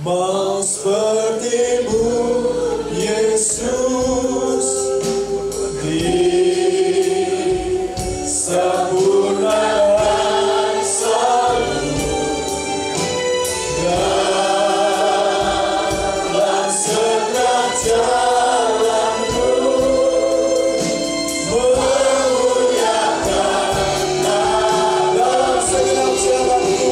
Speaker 2: mau seperti-Mu Yesus, disempurnakan selalu dalam segala jalanku, memuliakan dalam segala jalanku,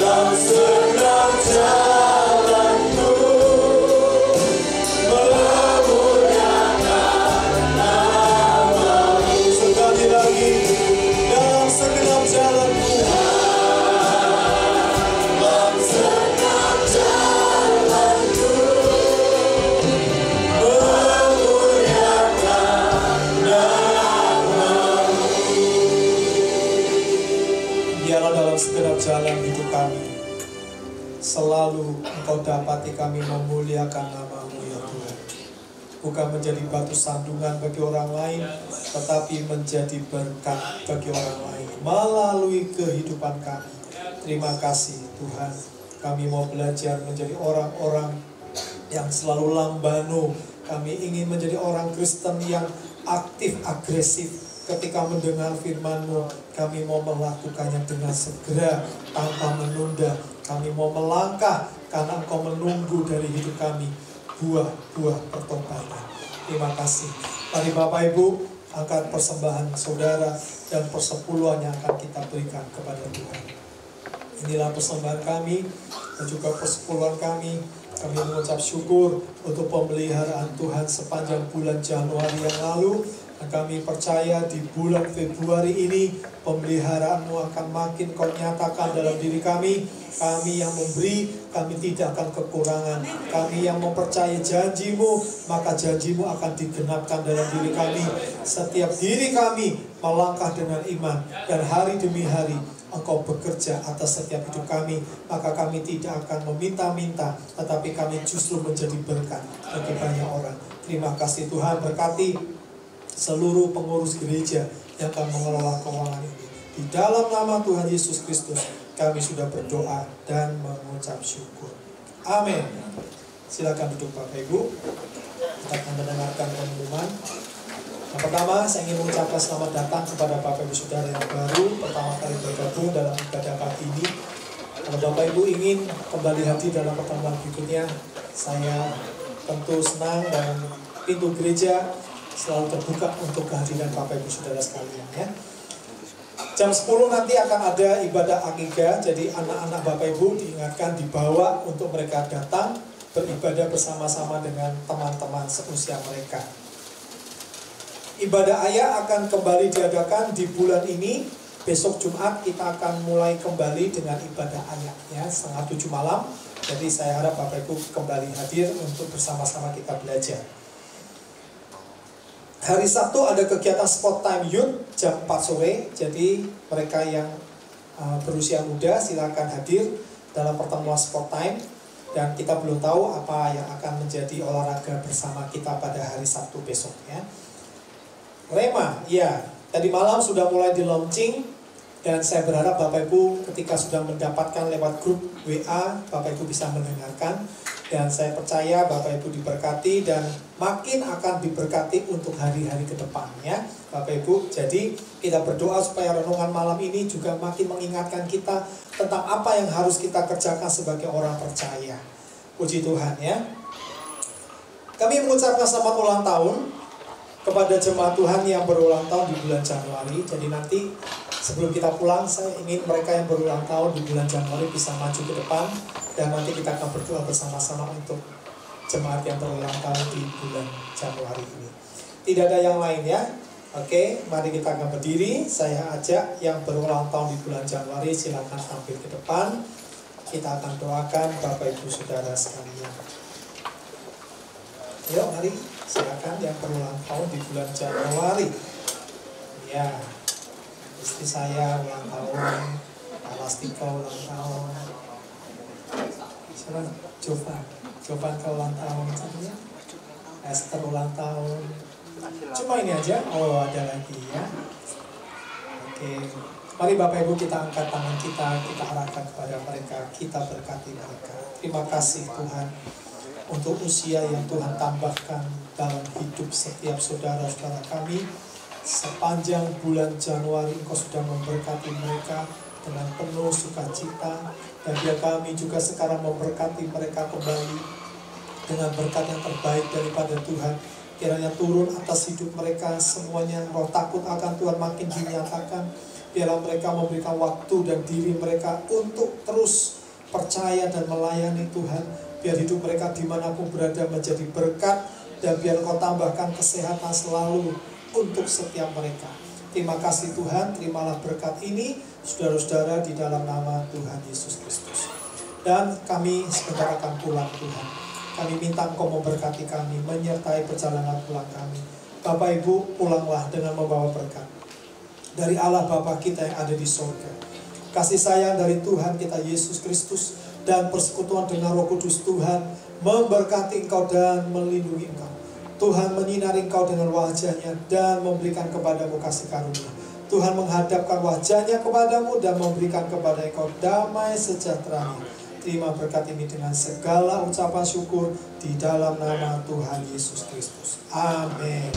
Speaker 2: dalam segala jalanku, memuliakan nama-Mu. Sekali lagi, dalam segenap jalanku, dalam segenap jalanku, memuliakan nama-Mu. Biarlah dalam segenap jalan hidup kami selalu Engkau dapati kami memuliakan nama-Mu ya Tuhan. Bukan menjadi batu sandungan bagi orang lain, tetapi menjadi berkat bagi orang lain melalui kehidupan kami. Terima kasih Tuhan. Kami mau belajar menjadi orang-orang yang selalu lambano. Kami ingin menjadi orang Kristen yang aktif, agresif. Ketika mendengar firman-Mu, kami mau melakukannya dengan segera, tanpa menunda. Kami mau melangkah, karena Engkau menunggu dari hidup kami buah-buah pertobatan. Terima kasih. Mari Bapak Ibu, angkat persembahan saudara dan persepuluhan yang akan kita berikan kepada Tuhan. Inilah persembahan kami dan juga persepuluhan kami. Kami mengucap syukur untuk pemeliharaan Tuhan sepanjang bulan Januari yang lalu. Dan kami percaya di bulan Februari ini pemeliharaan-Mu akan makin Kau nyatakan dalam diri kami. Kami yang memberi, kami tidak akan kekurangan. Kami yang mempercayai janji-Mu, maka janji-Mu akan digenapkan dalam diri kami. Setiap diri kami melangkah dengan iman, dan hari demi hari Engkau bekerja atas setiap hidup kami. Maka kami tidak akan meminta-minta, tetapi kami justru menjadi berkat bagi banyak orang. Terima kasih Tuhan, berkati seluruh pengurus gereja yang akan mengelola keuangan ini. Di dalam nama Tuhan Yesus Kristus kami sudah berdoa dan mengucap syukur. Amin. Silakan duduk Bapak Ibu. Kita akan mendengarkan pengumuman. Yang pertama, saya ingin mengucapkan selamat datang kepada Bapak Ibu Saudara yang baru pertama kali bergabung dalam ibadah pagi ini. Kalau Bapak Ibu ingin kembali hadir dalam pertemuan berikutnya, saya tentu senang dan pintu gereja selalu terbuka untuk kehadiran Bapak Ibu Saudara sekalian ya. Jam 10 nanti akan ada ibadah akikah, jadi anak-anak Bapak Ibu diingatkan dibawa untuk mereka datang beribadah bersama-sama dengan teman-teman seusia mereka. Ibadah ayah akan kembali diadakan di bulan ini. Besok Jumat kita akan mulai kembali dengan ibadah ayah ya, 6:30 malam. Jadi saya harap Bapak Ibu kembali hadir untuk bersama-sama kita belajar. Hari Sabtu ada kegiatan Sport Time Youth jam 4 sore. Jadi mereka yang berusia muda silakan hadir dalam pertemuan Sport Time. Dan kita belum tahu apa yang akan menjadi olahraga bersama kita pada hari Sabtu besok ya. Rema, ya, tadi malam sudah mulai di launching. Dan saya berharap Bapak Ibu ketika sudah mendapatkan lewat grup WA, Bapak Ibu bisa mendengarkan. Dan saya percaya Bapak Ibu diberkati dan makin akan diberkati untuk hari-hari ke depannya Bapak Ibu. Jadi kita berdoa supaya renungan malam ini juga makin mengingatkan kita tentang apa yang harus kita kerjakan sebagai orang percaya. Puji Tuhan ya. Kami mengucapkan selamat ulang tahun kepada jemaat Tuhan yang berulang tahun di bulan Januari. Jadi nanti sebelum kita pulang, saya ingin mereka yang berulang tahun di bulan Januari bisa maju ke depan. Dan nanti kita akan berdoa bersama-sama untuk jemaat yang berulang tahun di bulan Januari ini. Tidak ada yang lain ya. Oke, mari kita akan berdiri. Saya ajak yang berulang tahun di bulan Januari silakan tampil ke depan. Kita akan doakan Bapak Ibu Saudara sekalian. Yuk mari, silakan yang berulang tahun di bulan Januari. Ya, istri saya ulang tahun, Alastika ulang tahun. Siapa? Jovan kau ulang tahun, Esther ulang tahun. Cuma ini aja. Oh ada lagi ya. Oke, mari Bapak Ibu kita angkat tangan kita arahkan kepada mereka, kita berkati mereka. Terima kasih Tuhan untuk usia yang Tuhan tambahkan dalam hidup setiap saudara-saudara kami. Sepanjang bulan Januari Engkau sudah memberkati mereka dengan penuh sukacita. Dan biar kami juga sekarang memberkati mereka kembali dengan berkat yang terbaik daripada Tuhan. Kiranya turun atas hidup mereka semuanya. Roh takut akan Tuhan makin dinyatakan. Biarlah mereka memberikan waktu dan diri mereka untuk terus percaya dan melayani Tuhan. Biar hidup mereka dimanapun berada menjadi berkat. Dan biar Kau tambahkan kesehatan selalu untuk setiap mereka. Terima kasih Tuhan, terimalah berkat ini saudara-saudara di dalam nama Tuhan Yesus Kristus. Dan kami sebentar akan pulang Tuhan. Kami minta Engkau memberkati kami, menyertai perjalanan pulang kami. Bapak Ibu pulanglah dengan membawa berkat dari Allah Bapa kita yang ada di surga. Kasih sayang dari Tuhan kita Yesus Kristus dan persekutuan dengan Roh Kudus Tuhan memberkati engkau dan melindungi engkau. Tuhan menyinari engkau dengan wajahnya dan memberikan kepadamu kasih karunia. Tuhan menghadapkan wajahnya kepadamu dan memberikan kepada engkau damai sejahtera. Terima berkat ini dengan segala ucapan syukur di dalam nama Tuhan Yesus Kristus. Amin.